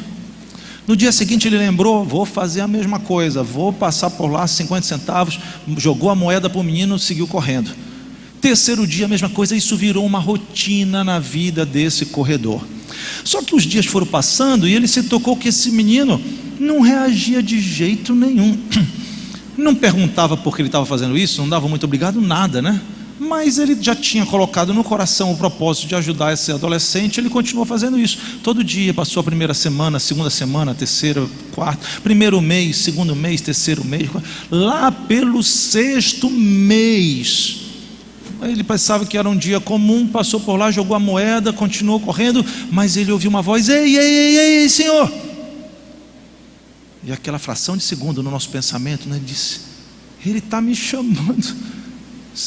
No dia seguinte ele lembrou: vou fazer a mesma coisa, vou passar por lá 50 centavos, jogou a moeda para o menino, seguiu correndo. Terceiro dia a mesma coisa, isso virou uma rotina na vida desse corredor. Só que os dias foram passando e ele se tocou que esse menino não reagia de jeito nenhum, não perguntava por que ele estava fazendo isso, não dava muito obrigado, nada, né? Mas ele já tinha colocado no coração o propósito de ajudar esse adolescente. Ele continuou fazendo isso, todo dia. Passou a primeira semana, a segunda semana, a terceira, quarta, primeiro mês, segundo mês, terceiro mês, lá pelo 6º mês, ele pensava que era um dia comum, passou por lá, jogou a moeda, continuou correndo, mas ele ouviu uma voz: ei, Senhor! E aquela fração de segundo no nosso pensamento, né, ele disse: ele está me chamando.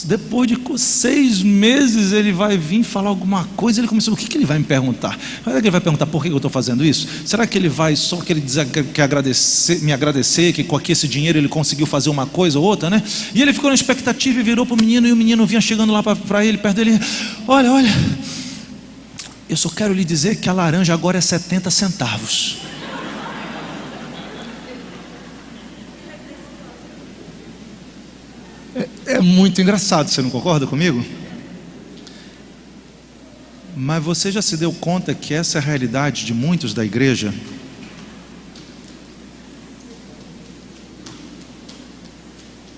Depois de 6 meses ele vai vir falar alguma coisa. Ele começou: o que ele vai me perguntar? Será que ele vai perguntar por que eu estou fazendo isso? Será que ele vai só querer me agradecer, que com esse dinheiro ele conseguiu fazer uma coisa ou outra, né? E ele ficou na expectativa e virou para o menino, e o menino vinha chegando lá para ele, perto dele: olha, eu só quero lhe dizer que a laranja agora é 70 centavos. É muito engraçado, você não concorda comigo? Mas você já se deu conta que essa é a realidade de muitos da igreja?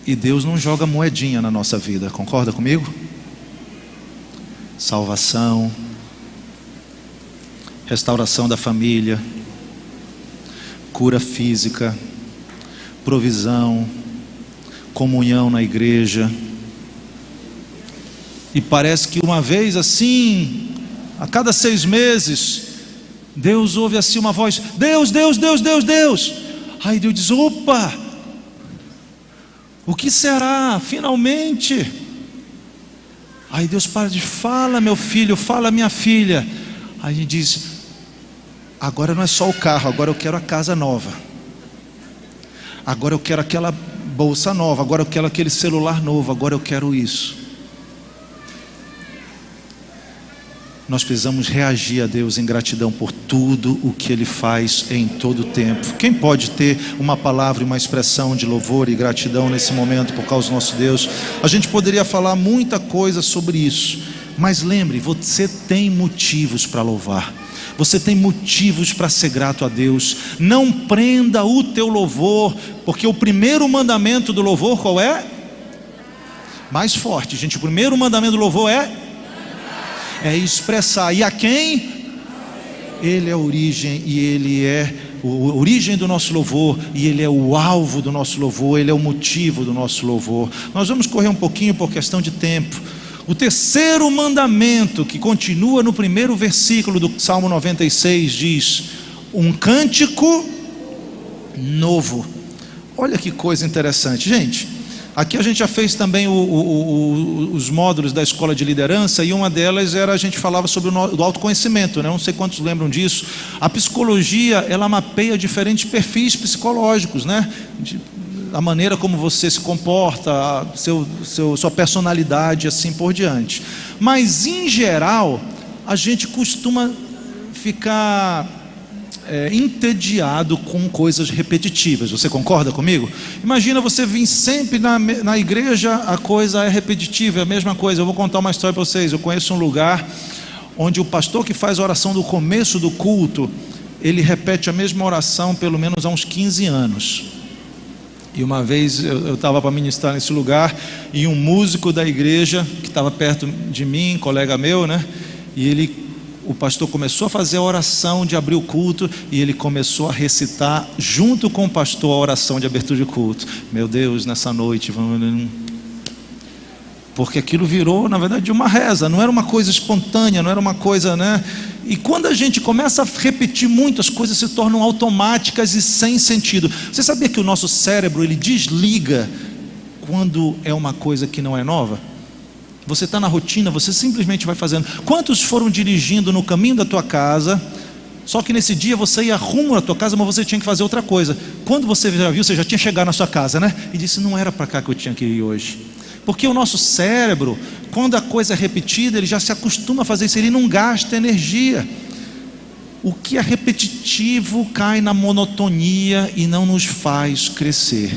E Deus não joga moedinha na nossa vida, concorda comigo? Salvação, restauração da família, cura física, provisão, comunhão na igreja. E parece que uma vez assim, a cada 6 meses, Deus ouve assim uma voz: Deus, Deus, Deus, Deus, Deus. Aí Deus diz: opa, o que será? Finalmente. Aí Deus para de: fala meu filho, fala minha filha. Aí ele diz: agora não é só o carro, agora eu quero a casa nova, agora eu quero aquela bolsa nova, agora eu quero aquele celular novo, agora eu quero isso. Nós precisamos reagir a Deus em gratidão por tudo o que Ele faz em todo o tempo. Quem pode ter uma palavra e uma expressão de louvor e gratidão nesse momento por causa do nosso Deus? A gente poderia falar muita coisa sobre isso, mas lembre, você tem motivos para louvar, você tem motivos para ser grato a Deus. Não prenda o teu louvor, porque o primeiro mandamento do louvor qual é? Mais forte, gente, o primeiro mandamento do louvor é expressar. E a quem? Ele é a origem, e Ele é a origem do nosso louvor, e Ele é o alvo do nosso louvor, Ele é o motivo do nosso louvor. Nós vamos correr um pouquinho por questão de tempo. O terceiro mandamento, que continua no primeiro versículo do Salmo 96, diz: um cântico novo. Olha que coisa interessante, gente. Aqui a gente já fez também os módulos da escola de liderança, e uma delas era, a gente falava sobre o autoconhecimento, né? Não sei quantos lembram disso. A psicologia, ela mapeia diferentes perfis psicológicos, né? A maneira como você se comporta, sua personalidade, assim por diante. Mas em geral, a gente costuma ficar entediado com coisas repetitivas. Você concorda comigo? Imagina você vir sempre na igreja, a coisa é repetitiva, é a mesma coisa. Eu vou contar uma história para vocês. Eu conheço um lugar onde o pastor que faz a oração do começo do culto, ele repete a mesma oração pelo menos há uns 15 anos. E uma vez eu estava para ministrar nesse lugar, e um músico da igreja que estava perto de mim, colega meu, né? E o pastor começou a fazer a oração de abrir o culto, e ele começou a recitar junto com o pastor a oração de abertura de culto. Meu Deus, nessa noite vamos... Porque aquilo virou, na verdade, uma reza, não era uma coisa espontânea, não era uma coisa, né? E quando a gente começa a repetir muito, as coisas se tornam automáticas e sem sentido. Você sabia que o nosso cérebro, ele desliga quando é uma coisa que não é nova? Você está na rotina, você simplesmente vai fazendo. Quantos foram dirigindo no caminho da tua casa, só que nesse dia você ia rumo à tua casa, mas você tinha que fazer outra coisa. Quando você já viu, você já tinha chegado na sua casa, né? E disse: não era para cá que eu tinha que ir hoje. Porque o nosso cérebro, quando a coisa é repetida, ele já se acostuma a fazer isso, ele não gasta energia. O que é repetitivo cai na monotonia e não nos faz crescer.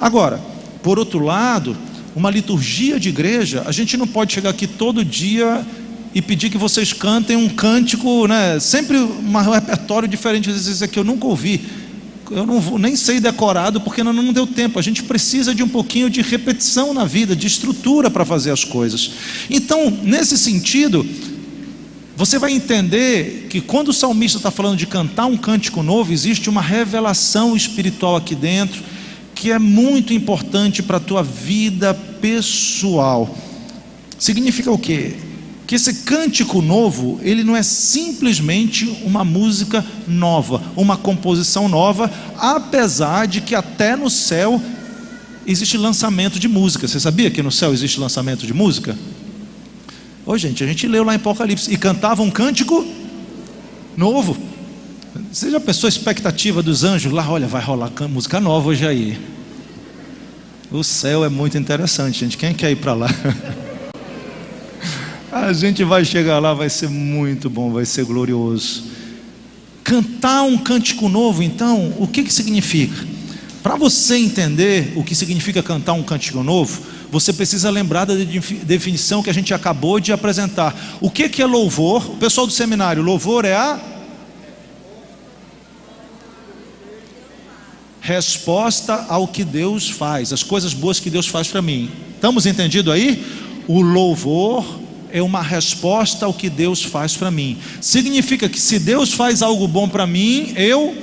Agora, por outro lado, uma liturgia de igreja, a gente não pode chegar aqui todo dia e pedir que vocês cantem um cântico, né? Sempre um repertório diferente. Às vezes aqui eu nunca ouvi, eu nem sei decorado, porque não deu tempo. A gente precisa de um pouquinho de repetição na vida, de estrutura para fazer as coisas. Então, nesse sentido, você vai entender que quando o salmista está falando de cantar um cântico novo, existe uma revelação espiritual aqui dentro, que é muito importante para a tua vida pessoal. Significa o quê? Que esse cântico novo, ele não é simplesmente uma música nova, uma composição nova, apesar de que até no céu existe lançamento de música. Você sabia que no céu existe lançamento de música? Ô gente, a gente leu lá em Apocalipse, e cantava um cântico novo. Você já pensou a expectativa dos anjos lá? Olha, vai rolar música nova hoje aí. O céu é muito interessante, gente. Quem quer ir para lá? A gente vai chegar lá, vai ser muito bom, vai ser glorioso. Cantar um cântico novo, então, o que significa? Para você entender o que significa cantar um cântico novo, você precisa lembrar da definição que a gente acabou de apresentar. O que é louvor? O pessoal do seminário, louvor é a resposta ao que Deus faz, as coisas boas que Deus faz para mim. Estamos entendidos aí? O louvor é uma resposta ao que Deus faz para mim. Significa que se Deus faz algo bom para mim, eu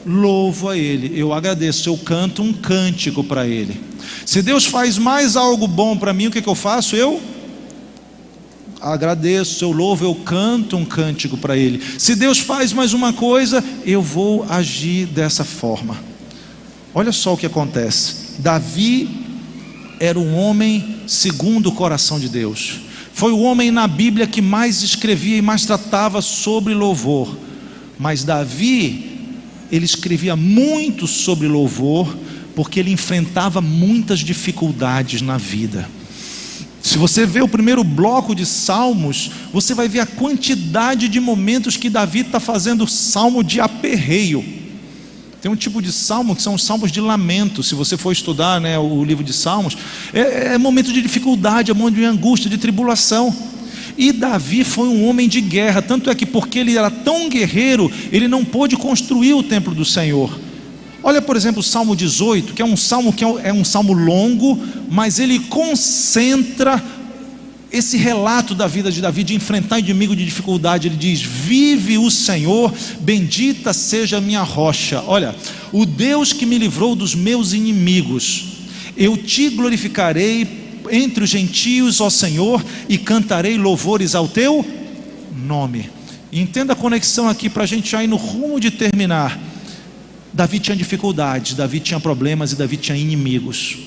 louvo a Ele, eu agradeço, eu canto um cântico para Ele. Se Deus faz mais algo bom para mim, o que eu faço? Eu agradeço, eu louvo, eu canto um cântico para Ele. Se Deus faz mais uma coisa, eu vou agir dessa forma. Olha só o que acontece. Davi era um homem segundo o coração de Deus. Foi o homem na Bíblia que mais escrevia e mais tratava sobre louvor. Mas Davi, ele escrevia muito sobre louvor, porque ele enfrentava muitas dificuldades na vida. Se você vê o primeiro bloco de salmos, você vai ver a quantidade de momentos que Davi está fazendo salmo de aperreio. Tem um tipo de salmo que são os salmos de lamento. Se você for estudar, né, o livro de salmos, é momento de dificuldade, é momento de angústia, de tribulação. E Davi foi um homem de guerra, tanto é que porque ele era tão guerreiro, ele não pôde construir o templo do Senhor. Olha, por exemplo, o Salmo 18, que é um salmo longo, mas ele concentra esse relato da vida de Davi, de enfrentar inimigo, de dificuldade. Ele diz: vive o Senhor, bendita seja a minha rocha. Olha, o Deus que me livrou dos meus inimigos, eu te glorificarei entre os gentios, ó Senhor, e cantarei louvores ao teu nome. Entenda a conexão aqui para a gente já ir no rumo de terminar. Davi tinha dificuldades, Davi tinha problemas e Davi tinha inimigos.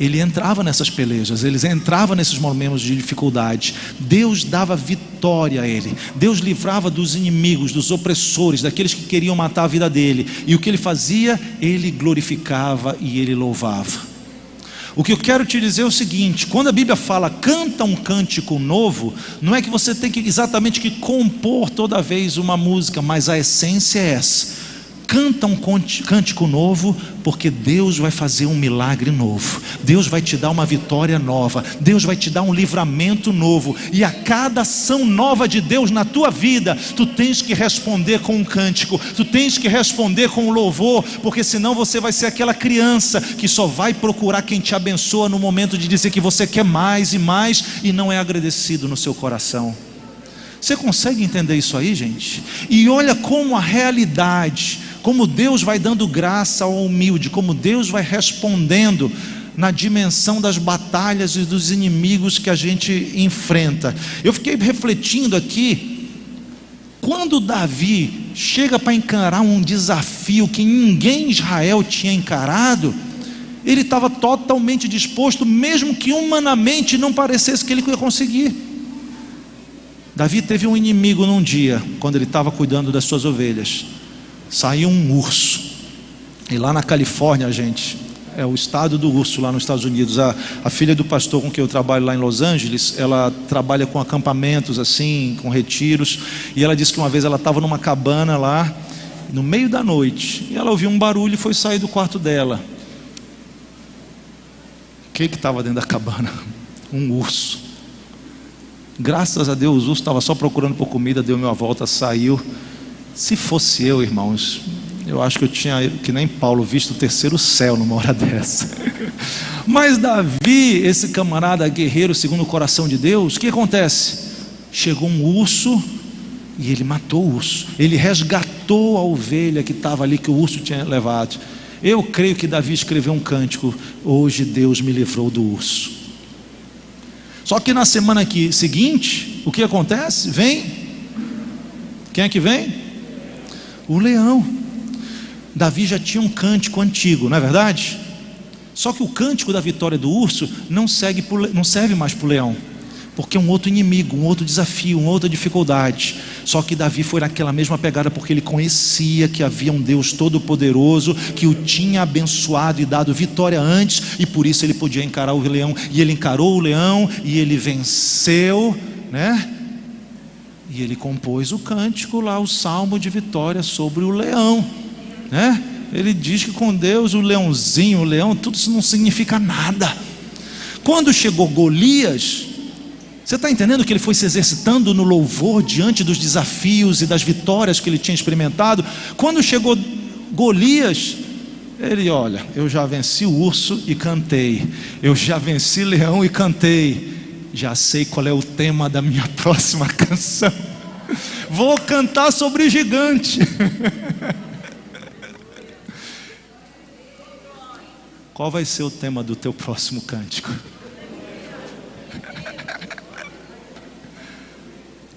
Ele entrava nessas pelejas, ele entrava nesses momentos de dificuldade. Deus dava vitória a ele, Deus livrava dos inimigos, dos opressores, daqueles que queriam matar a vida dele. E o que ele fazia? Ele glorificava e ele louvava. O que eu quero te dizer é o seguinte: quando a Bíblia fala canta um cântico novo, não é que você tem que exatamente que compor toda vez uma música, mas a essência é essa: canta um cântico novo, porque Deus vai fazer um milagre novo, Deus vai te dar uma vitória nova, Deus vai te dar um livramento novo. E a cada ação nova de Deus na tua vida, tu tens que responder com um cântico, tu tens que responder com um louvor, porque senão você vai ser aquela criança que só vai procurar quem te abençoa no momento de dizer que você quer mais e mais, e não é agradecido no seu coração. Você consegue entender isso aí, gente? E olha como a realidade, como Deus vai dando graça ao humilde, como Deus vai respondendo na dimensão das batalhas e dos inimigos que a gente enfrenta. Eu fiquei refletindo aqui, quando Davi chega para encarar um desafio que ninguém em Israel tinha encarado, ele estava totalmente disposto, mesmo que humanamente não parecesse que ele ia conseguir. Davi teve um inimigo num dia, quando ele estava cuidando das suas ovelhas. Saiu um urso. E lá na Califórnia, gente, é o estado do urso lá nos Estados Unidos. A filha do pastor com quem eu trabalho lá em Los Angeles, ela trabalha com acampamentos assim, com retiros. E ela disse que uma vez ela estava numa cabana lá, no meio da noite, e ela ouviu um barulho e foi sair do quarto dela. O que estava dentro da cabana? Um urso. Graças a Deus o urso estava só procurando por comida, deu uma volta, saiu. Se fosse eu, irmãos, eu acho que eu tinha, que nem Paulo, visto o terceiro céu numa hora dessa. Mas Davi, esse camarada guerreiro segundo o coração de Deus, o que acontece? Chegou um urso e ele matou o urso. Ele resgatou a ovelha que estava ali, que o urso tinha levado. Eu creio que Davi escreveu um cântico: hoje Deus me livrou do urso. Só que na semana seguinte, o que acontece? Vem, quem é que vem? O leão. Davi já tinha um cântico antigo, não é verdade? Só que o cântico da vitória do urso não serve mais para o leão, porque é um outro inimigo, um outro desafio, uma outra dificuldade. Só que Davi foi naquela mesma pegada, porque ele conhecia que havia um Deus todo-poderoso que o tinha abençoado e dado vitória antes, e por isso ele podia encarar o leão. E ele encarou o leão e ele venceu, né? E ele compôs o cântico lá, o salmo de vitória sobre o leão, né? Ele diz que com Deus o leãozinho, o leão, tudo isso não significa nada. Quando chegou Golias, você está entendendo que ele foi se exercitando no louvor diante dos desafios e das vitórias que ele tinha experimentado? Quando chegou Golias, ele, olha, eu já venci o urso e cantei, eu já venci leão e cantei, já sei qual é o tema da minha próxima canção, vou cantar sobre gigante. Qual vai ser o tema do teu próximo cântico?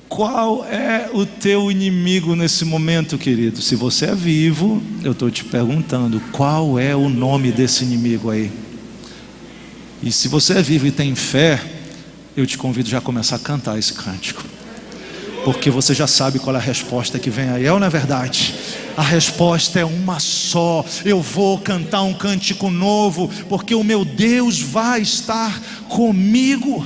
Qual é o teu inimigo nesse momento, querido? Se você é vivo, eu estou te perguntando, qual é o nome desse inimigo aí? E se você é vivo e tem fé, eu te convido já a começar a cantar esse cântico, porque você já sabe qual é a resposta que vem aí, é ou não é verdade? A resposta é uma só: eu vou cantar um cântico novo, porque o meu Deus vai estar comigo.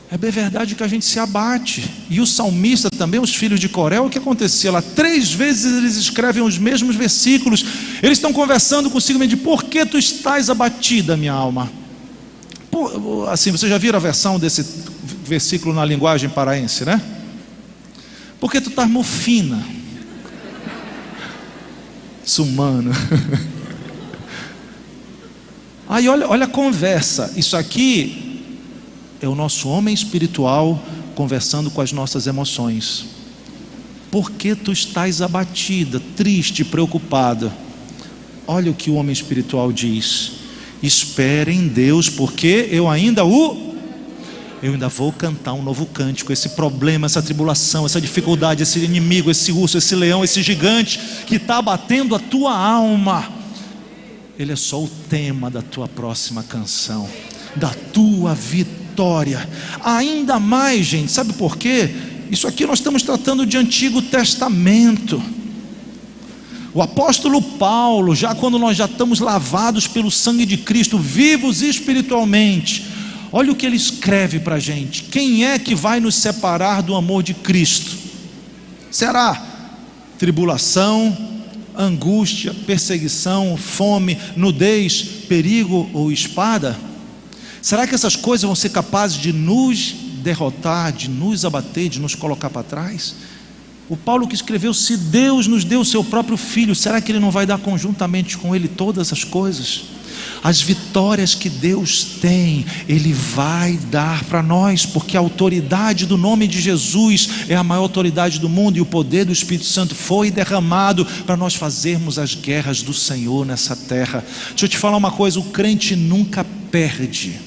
É bem verdade que a gente se abate. E o salmista também, os filhos de Coré, o que acontecia lá? 3 vezes eles escrevem os mesmos versículos. Eles estão conversando consigo mesmo: de por que tu estás abatida, minha alma? Assim, você já viram a versão desse versículo na linguagem paraense, né? Por que tu estás mofina? Sumano. Aí olha a conversa. Isso aqui é o nosso homem espiritual conversando com as nossas emoções. Por que tu estás abatida, triste, preocupada? Olha o que o homem espiritual diz: espere em Deus, porque eu ainda vou cantar um novo cântico. Esse problema, essa tribulação, essa dificuldade, esse inimigo, esse urso, esse leão, esse gigante que está abatendo a tua alma, ele é só o tema da tua próxima canção, da tua vitória. Ainda mais, gente, sabe por quê? Isso aqui nós estamos tratando de Antigo Testamento. O apóstolo Paulo, já quando nós já estamos lavados pelo sangue de Cristo, vivos espiritualmente, olha o que ele escreve para a gente: quem é que vai nos separar do amor de Cristo? Será tribulação, angústia, perseguição, fome, nudez, perigo ou espada? Será que essas coisas vão ser capazes de nos derrotar, de nos abater, de nos colocar para trás? O Paulo que escreveu: se Deus nos deu o seu próprio Filho, será que Ele não vai dar conjuntamente com Ele todas as coisas? As vitórias que Deus tem, Ele vai dar para nós, porque a autoridade do nome de Jesus é a maior autoridade do mundo, e o poder do Espírito Santo foi derramado para nós fazermos as guerras do Senhor nessa terra. Deixa eu te falar uma coisa: o crente nunca perde.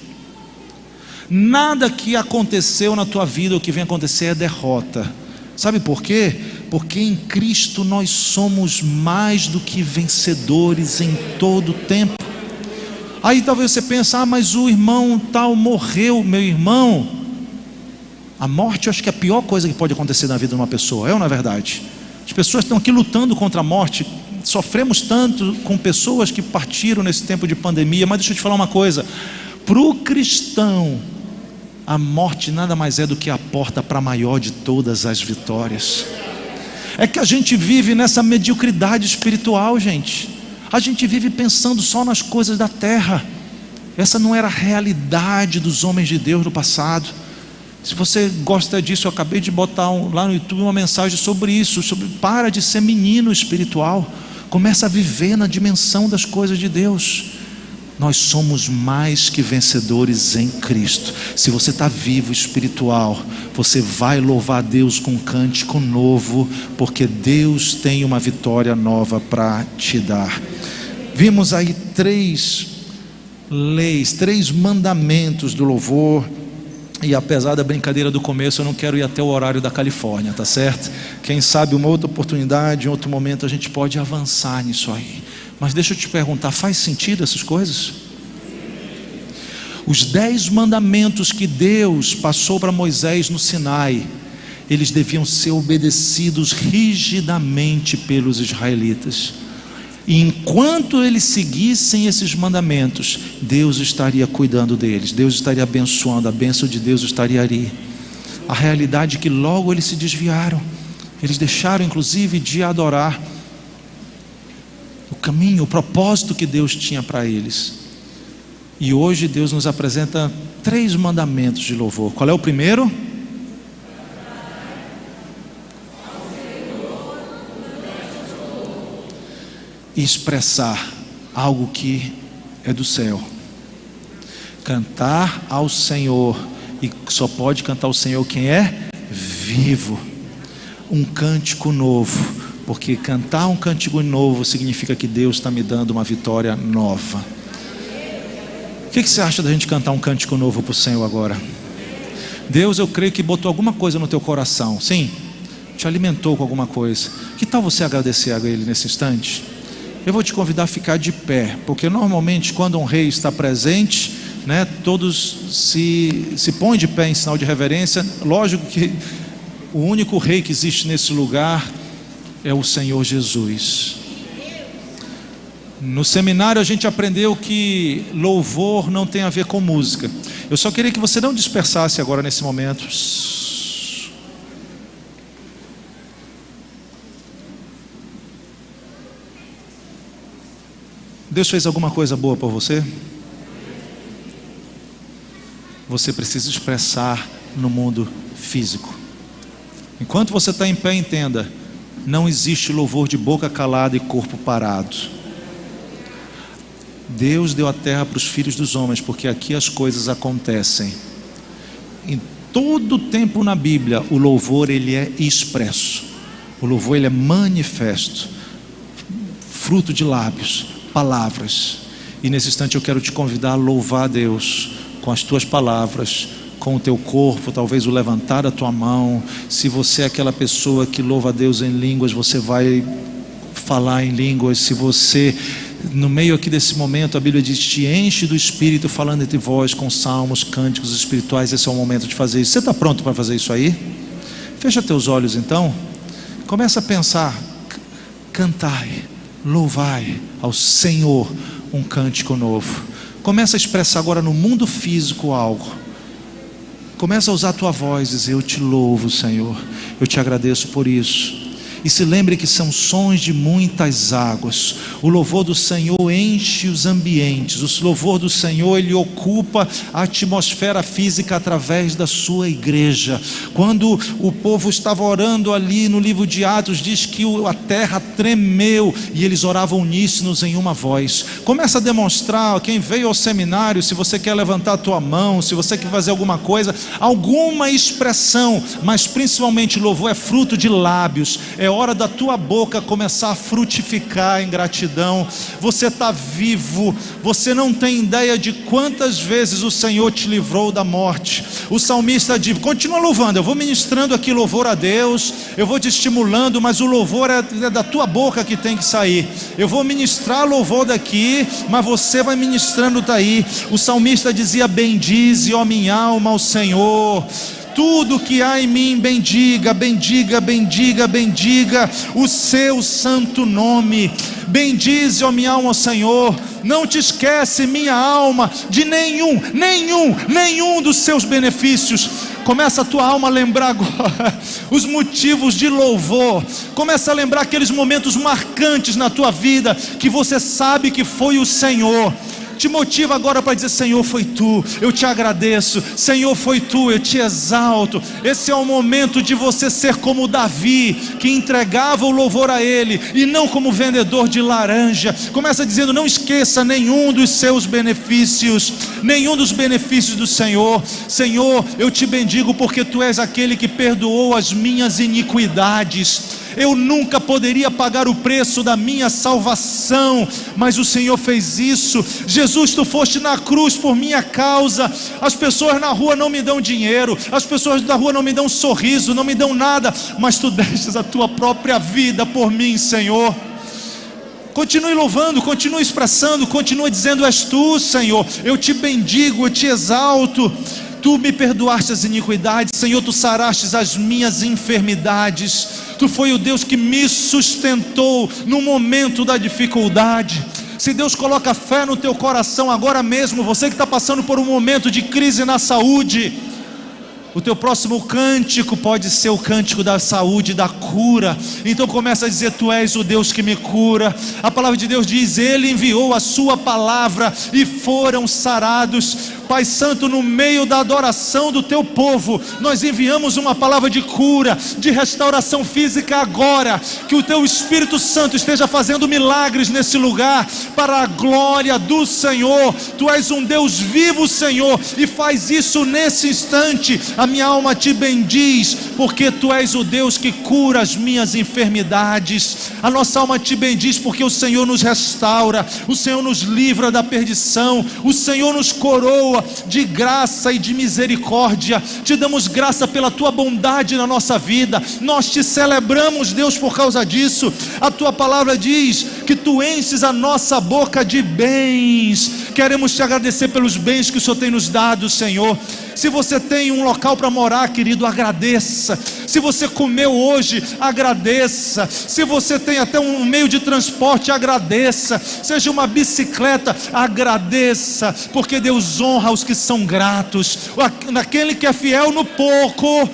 Nada que aconteceu na tua vida ou que vem acontecer é derrota. Sabe por quê? Porque em Cristo nós somos mais do que vencedores em todo o tempo. Aí talvez você pense: mas o irmão tal morreu. Meu irmão, a morte eu acho que é a pior coisa que pode acontecer na vida de uma pessoa, é ou não é verdade? As pessoas estão aqui lutando contra a morte. Sofremos tanto com pessoas que partiram nesse tempo de pandemia. Mas deixa eu te falar uma coisa: para o cristão, a morte nada mais é do que a porta para a maior de todas as vitórias. É que a gente vive nessa mediocridade espiritual, gente. A gente vive pensando só nas coisas da terra. Essa não era a realidade dos homens de Deus no passado. Se você gosta disso, eu acabei de botar lá no YouTube uma mensagem sobre isso, sobre para de ser menino espiritual, começa a viver na dimensão das coisas de Deus. Nós somos mais que vencedores em Cristo. Se você está vivo espiritual, você vai louvar a Deus com um cântico novo, porque Deus tem uma vitória nova para te dar. Vimos aí 3 leis, 3 mandamentos do louvor. E apesar da brincadeira do começo, eu não quero ir até o horário da Califórnia, tá certo? Quem sabe uma outra oportunidade, em outro momento a gente pode avançar nisso aí. Mas deixa eu te perguntar, faz sentido essas coisas? Os 10 mandamentos que Deus passou para Moisés no Sinai, eles deviam ser obedecidos rigidamente pelos israelitas. E enquanto eles seguissem esses mandamentos, Deus estaria cuidando deles, Deus estaria abençoando, a bênção de Deus estaria ali. A realidade é que logo eles se desviaram, eles deixaram inclusive de adorar o caminho, o propósito que Deus tinha para eles. E hoje Deus nos apresenta 3 mandamentos de louvor. Qual é o primeiro? e expressar algo que é do céu. Cantar ao Senhor, e só pode cantar ao Senhor quem é vivo. Um cântico novo, porque cantar um cântico novo significa que Deus está me dando uma vitória nova. O que você acha da gente cantar um cântico novo para o Senhor agora? Deus, eu creio que botou alguma coisa no teu coração, sim, te alimentou com alguma coisa. Que tal você agradecer a Ele nesse instante? Eu vou te convidar a ficar de pé, porque normalmente quando um rei está presente, né, todos se põem de pé em sinal de reverência. Lógico que o único rei que existe nesse lugar é o Senhor Jesus. No seminário a gente aprendeu que louvor não tem a ver com música. Eu só queria que você não dispersasse agora nesse momento. Deus fez alguma coisa boa por você? Você precisa expressar no mundo físico. Enquanto você está em pé, entenda: não existe louvor de boca calada e corpo parado. Deus deu a terra para os filhos dos homens, porque aqui as coisas acontecem. Em todo tempo na Bíblia, o louvor ele é expresso, o louvor ele é manifesto, fruto de lábios, palavras. E nesse instante eu quero te convidar a louvar a Deus com as tuas palavras, com o teu corpo, talvez o levantar da tua mão. Se você é aquela pessoa que louva a Deus em línguas, você vai falar em línguas. Se você, no meio aqui desse momento, a Bíblia diz: te enche do Espírito, falando entre vós com salmos, cânticos espirituais. Esse é o momento de fazer isso. Você está pronto para fazer isso aí? Fecha teus olhos então. Começa a pensar: cantai, louvai ao Senhor um cântico novo. Começa a expressar agora no mundo físico algo. Começa a usar a tua voz, dizer: eu te louvo, Senhor, eu te agradeço por isso. E se lembre que são sons de muitas águas. O louvor do Senhor enche os ambientes. O louvor do Senhor, ele ocupa a atmosfera física através da sua igreja. Quando o povo estava orando ali no livro de Atos, diz que a terra tremeu e eles oravam uníssonos em uma voz. Começa a demonstrar, quem veio ao seminário, se você quer levantar a tua mão, se você quer fazer alguma coisa, alguma expressão, mas principalmente louvor é fruto de lábios. É hora da tua boca começar a frutificar em gratidão. Você está vivo, você não tem ideia de quantas vezes o Senhor te livrou da morte. O salmista diz: continua louvando, eu vou ministrando aqui louvor a Deus, eu vou te estimulando, mas o louvor é da tua boca que tem que sair. Eu vou ministrar louvor daqui, mas você vai ministrando daí. O salmista dizia: bendize, ó minha alma, ao Senhor. Tudo que há em mim, bendiga, bendiga, bendiga, bendiga o seu santo nome. Bendize, ó minha alma, ao Senhor. Não te esquece, minha alma, de nenhum dos seus benefícios. Começa a tua alma a lembrar agora os motivos de louvor. Começa a lembrar aqueles momentos marcantes na tua vida, que você sabe que foi o Senhor. Te motiva agora para dizer: Senhor, foi tu, eu te agradeço. Senhor, foi tu, eu te exalto. Esse é o momento de você ser como Davi, que entregava o louvor a Ele, e não como vendedor de laranja. Começa dizendo: não esqueça nenhum dos seus benefícios, nenhum dos benefícios do Senhor. Senhor, eu te bendigo porque tu és aquele que perdoou as minhas iniquidades. Eu nunca poderia pagar o preço da minha salvação, mas o Senhor fez isso. Jesus, tu foste na cruz por minha causa. As pessoas na rua não me dão dinheiro, as pessoas da rua não me dão sorriso, não me dão nada, mas tu destes a tua própria vida por mim, Senhor. Continue louvando, continue expressando, continue dizendo: és tu, Senhor. Eu te bendigo, eu te exalto. Tu me perdoaste as iniquidades, Senhor, tu saraste as minhas enfermidades. Tu foi o Deus que me sustentou no momento da dificuldade. Se Deus coloca fé no teu coração agora mesmo, você que está passando por um momento de crise na saúde, o teu próximo cântico pode ser o cântico da saúde, da cura. Então começa a dizer: tu és o Deus que me cura. A palavra de Deus diz: Ele enviou a sua palavra e foram sarados. Pai Santo, no meio da adoração do teu povo, nós enviamos uma palavra de cura, de restauração física agora. Que o teu Espírito Santo esteja fazendo milagres nesse lugar, para a glória do Senhor. Tu és um Deus vivo, Senhor, e faz isso nesse instante. A minha alma te bendiz, porque tu és o Deus que cura as minhas enfermidades. A nossa alma te bendiz, porque o Senhor nos restaura, o Senhor nos livra da perdição, o Senhor nos coroa de graça e de misericórdia. Te damos graça pela tua bondade na nossa vida. Nós te celebramos, Deus, por causa disso. A tua palavra diz que tu enches a nossa boca de bens. Queremos te agradecer pelos bens que o Senhor tem nos dado, Senhor. Se você tem um local para morar, querido, agradeça. Se você comeu hoje, agradeça. Se você tem até um meio de transporte, agradeça. Seja uma bicicleta, agradeça, porque Deus honra os que são gratos. Naquele que é fiel no pouco,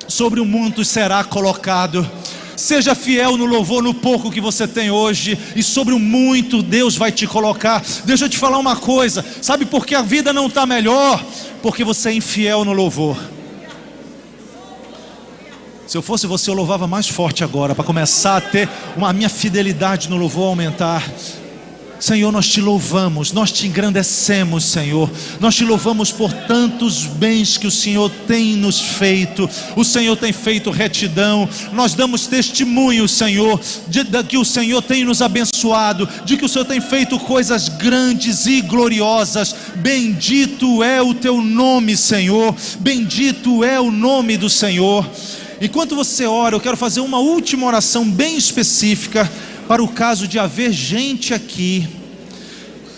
sobre o muito será colocado. Seja fiel no louvor, no pouco que você tem hoje, e sobre o muito Deus vai te colocar. Deixa eu te falar uma coisa: sabe por que a vida não está melhor? Porque você é infiel no louvor. Se eu fosse você, eu louvava mais forte agora, para começar a ter a minha fidelidade no louvor aumentar. Senhor, nós te louvamos, nós te engrandecemos, Senhor. Nós te louvamos por tantos bens que o Senhor tem nos feito. O Senhor tem feito retidão. Nós damos testemunho, Senhor, de que o Senhor tem nos abençoado, de que o Senhor tem feito coisas grandes e gloriosas. Bendito é o teu nome, Senhor. Bendito é o nome do Senhor. Enquanto você ora, eu quero fazer uma última oração bem específica, para o caso de haver gente aqui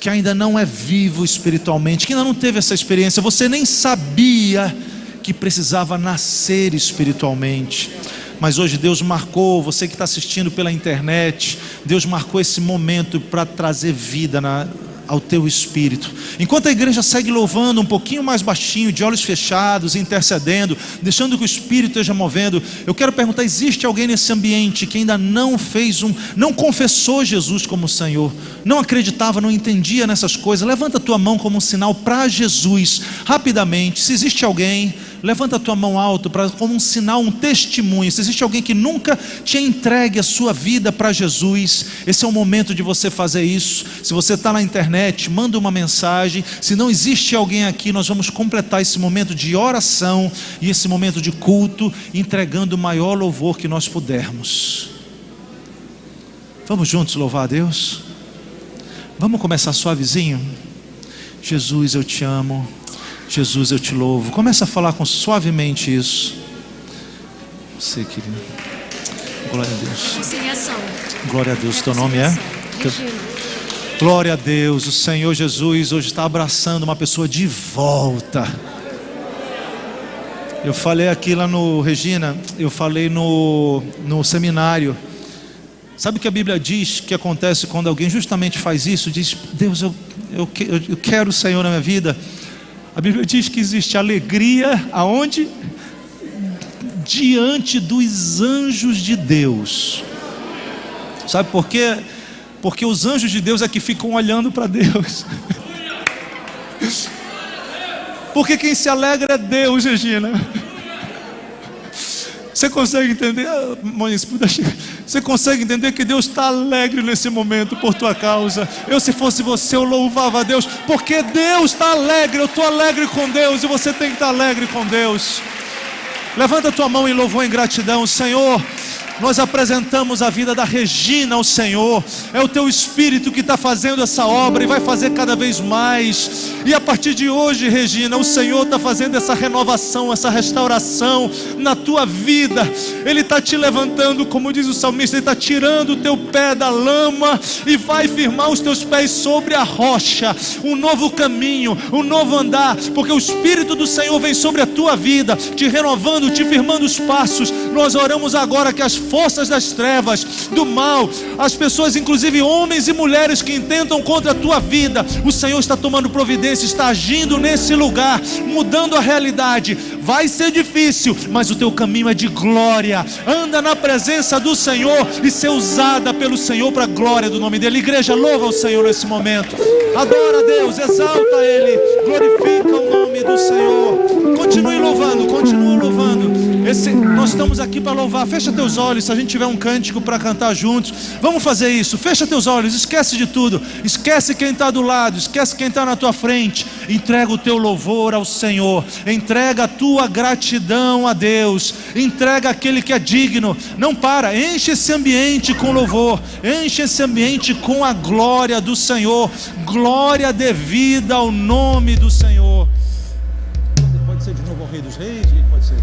que ainda não é vivo espiritualmente, que ainda não teve essa experiência. Você nem sabia que precisava nascer espiritualmente, mas hoje Deus marcou, você que está assistindo pela internet, Deus marcou esse momento para trazer vida ao teu espírito. Enquanto a igreja segue louvando um pouquinho mais baixinho, de olhos fechados, intercedendo, deixando que o Espírito esteja movendo, eu quero perguntar: existe alguém nesse ambiente que ainda não confessou Jesus como Senhor, não acreditava, não entendia nessas coisas? Levanta a tua mão como um sinal para Jesus, rapidamente. Se existe alguém, levanta a tua mão alto como um sinal, um testemunho. Se existe alguém que nunca tinha entregue a sua vida para Jesus, esse é o momento de você fazer isso. Se você está na internet, manda uma mensagem. Se não existe alguém aqui, nós vamos completar esse momento de oração e esse momento de culto, entregando o maior louvor que nós pudermos. Vamos juntos louvar a Deus? Vamos começar suavezinho. Jesus, eu te amo. Jesus, eu te louvo. Começa a falar suavemente isso. Você, querido. Glória a Deus. Glória a Deus. Teu nome é? Glória a Deus. O Senhor Jesus hoje está abraçando uma pessoa de volta. Eu falei aqui lá no Regina, eu falei no seminário. Sabe o que a Bíblia diz que acontece quando alguém justamente faz isso? Diz: Deus, eu quero o Senhor na minha vida. A Bíblia diz que existe alegria aonde? Diante dos anjos de Deus. Sabe por quê? Porque os anjos de Deus é que ficam olhando para Deus. Porque quem se alegra é Deus, Regina. Você consegue entender? Você consegue entender que Deus está alegre nesse momento por tua causa? Se fosse você, eu louvava a Deus, porque Deus está alegre. Eu estou alegre com Deus e você tem que estar alegre com Deus. Levanta a tua mão em louvor, em gratidão. Senhor, nós apresentamos a vida da Regina ao Senhor. É o teu Espírito que está fazendo essa obra e vai fazer cada vez mais. E a partir de hoje, Regina, o Senhor está fazendo essa renovação, essa restauração na tua vida. Ele está te levantando, como diz o salmista, Ele está tirando o teu pé da lama e vai firmar os teus pés sobre a rocha. Um novo caminho, um novo andar, porque o Espírito do Senhor vem sobre a tua vida, te renovando, te firmando os passos. Nós oramos agora que as forças das trevas, do mal, as pessoas, inclusive homens e mulheres que intentam contra a tua vida, o Senhor está tomando providência, está agindo nesse lugar, mudando a realidade. Vai ser difícil, mas o teu caminho é de glória. Anda na presença do Senhor e ser usada pelo Senhor para a glória do nome dEle. Igreja, louva o Senhor nesse momento. Adora a Deus, exalta Ele, glorifica o nome do Senhor. Continue louvando, continue louvando. Nós estamos aqui para louvar. Fecha teus olhos, se a gente tiver um cântico para cantar juntos, vamos fazer isso. Fecha teus olhos, esquece de tudo. Esquece quem está do lado, esquece quem está na tua frente. Entrega o teu louvor ao Senhor. Entrega a tua gratidão a Deus. Entrega aquele que é digno. Não para, enche esse ambiente com louvor. Enche esse ambiente com a glória do Senhor. Glória devida ao nome do Senhor. Pode ser de novo ao Rei dos Reis? Pode ser.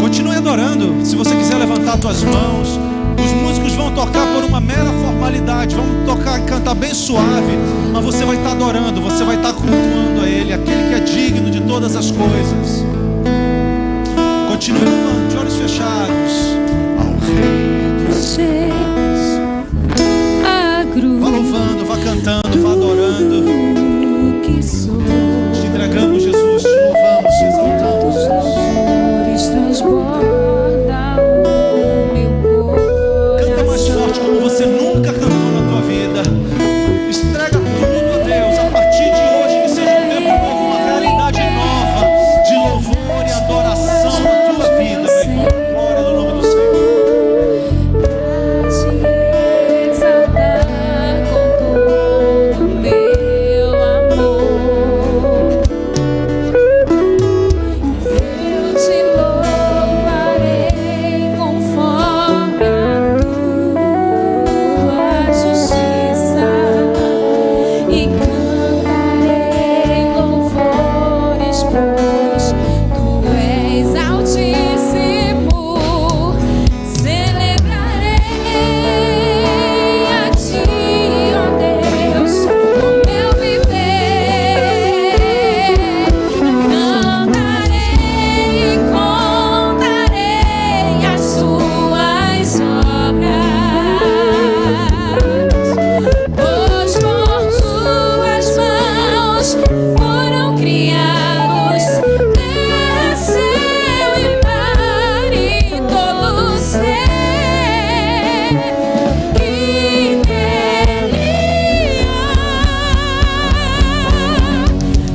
Continue adorando. Se você quiser levantar tuas mãos, os músicos vão tocar por uma mera formalidade, vão tocar e cantar bem suave, mas você vai estar adorando, você vai estar cultuando a Ele, aquele que é digno de todas as coisas. Continue louvando, de olhos fechados, ao Rei dos Reis. Vá louvando, vá cantando, vá adorando. Te entregamos, Jesus, te louvamos, te exaltamos. Transborda o meu coração. Canta mais forte como você nunca cantou na tua vida. Entrega tudo a Deus. A partir de hoje que seja um tempo novo, uma realidade nova de louvor e adoração na tua vida, Senhor. Glória no nome do Senhor. Pra te exaltar com todo o meu amor, eu te louvarei conforme a tua justiça e cantarei louvores, pois tu és altíssimo. Celebrarei a ti, ó Deus, o meu viver. Cantarei e contarei as suas obras, pois por tuas mãos foram criados terra, céu e mar e todo ser que nele há.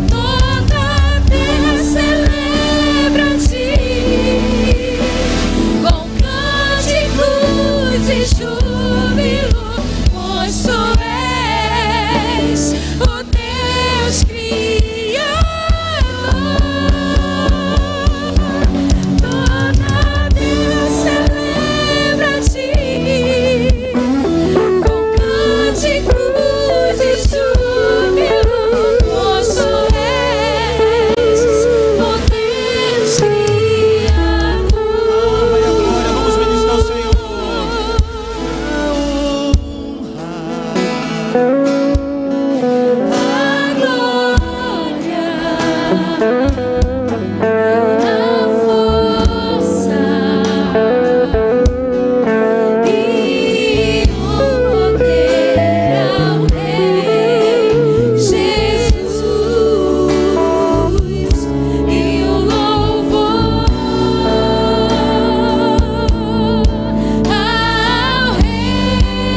Toda a terra celebra a ti com cânticos de júbilo, pois tu és o Deus Criador. Toda a terra celebra a ti com cânticos de júbilo, pois tu és o Deus Criador. Glória, vamos ministrar ao Senhor. A glória, a força e o poder ao Rei Jesus e o louvor ao Rei Jesus.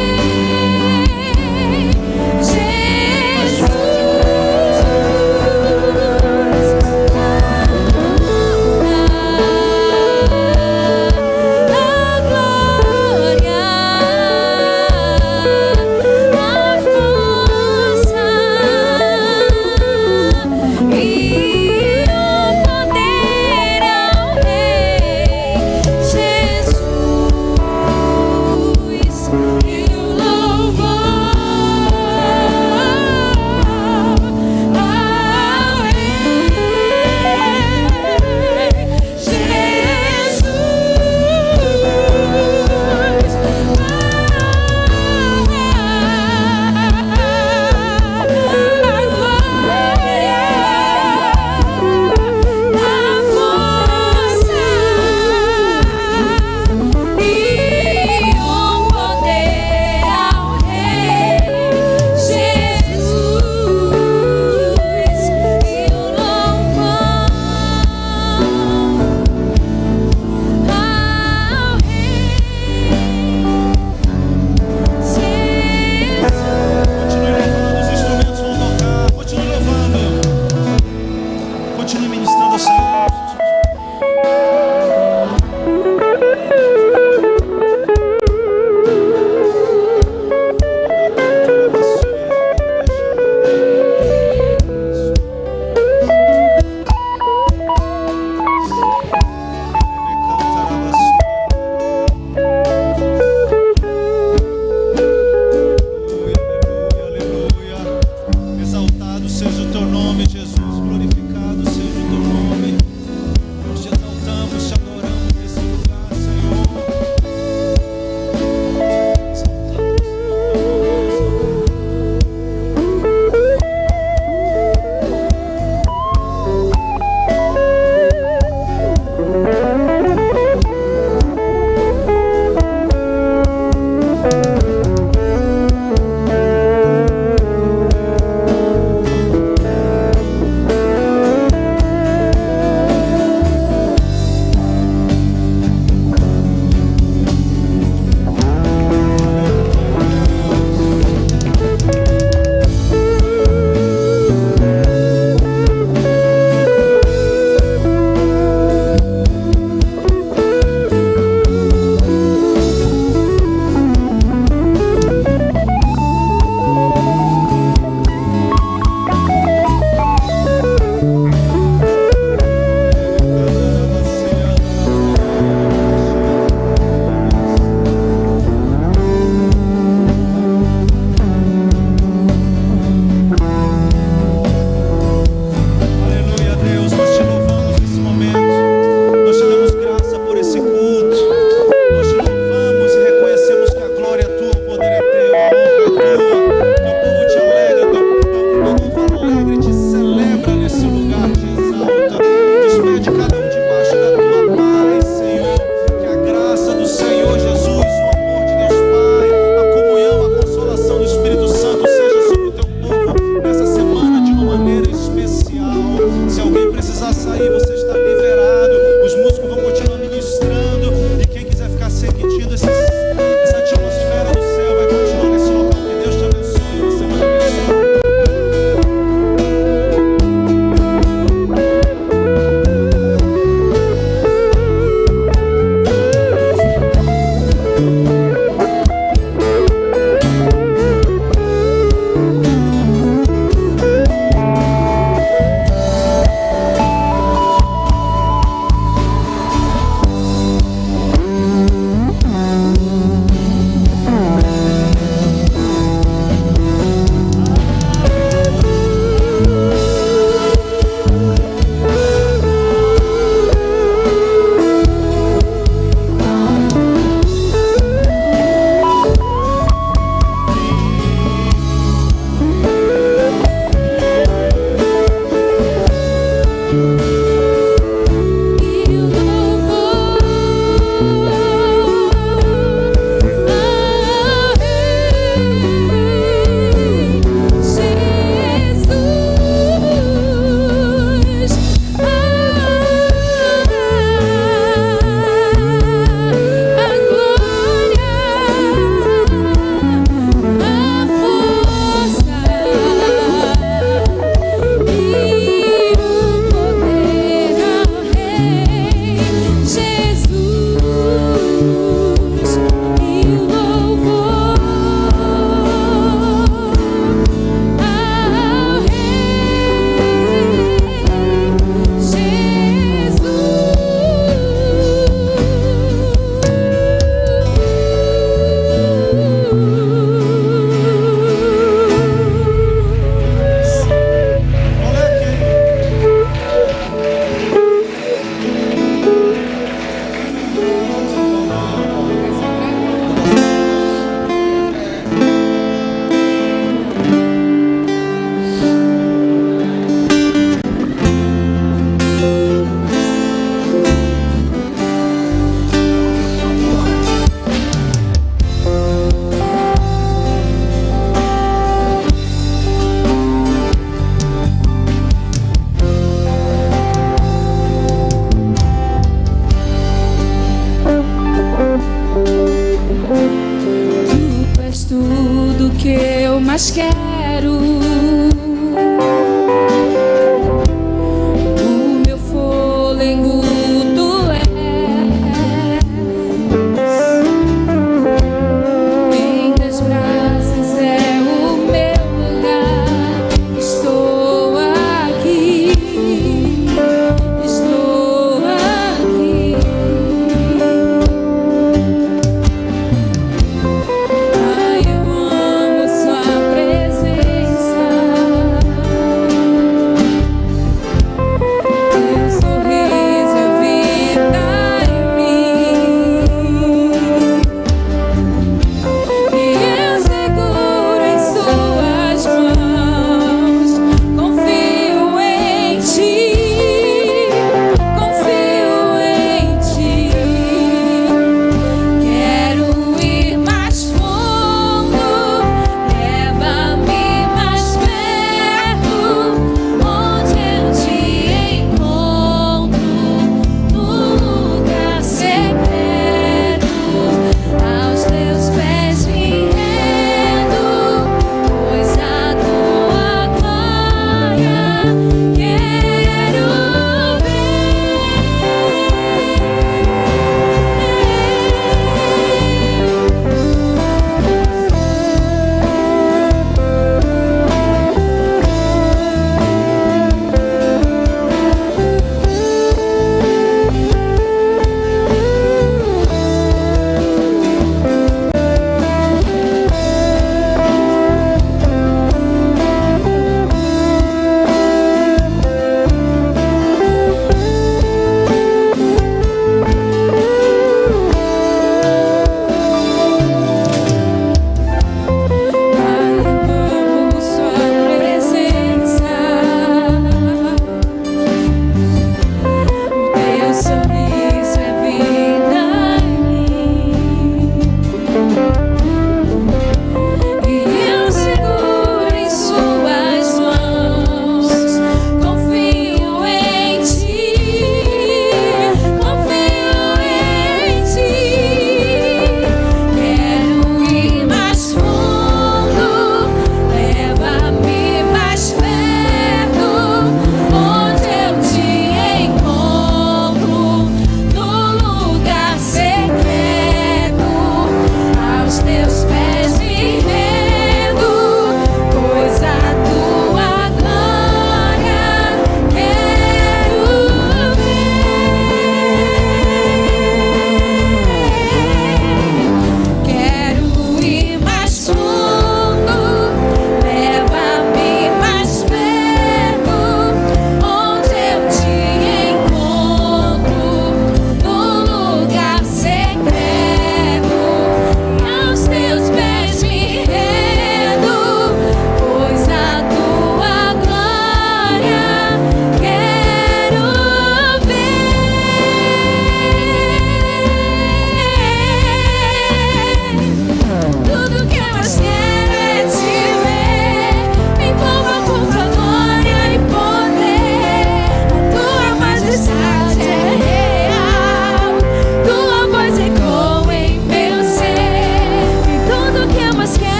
mais quero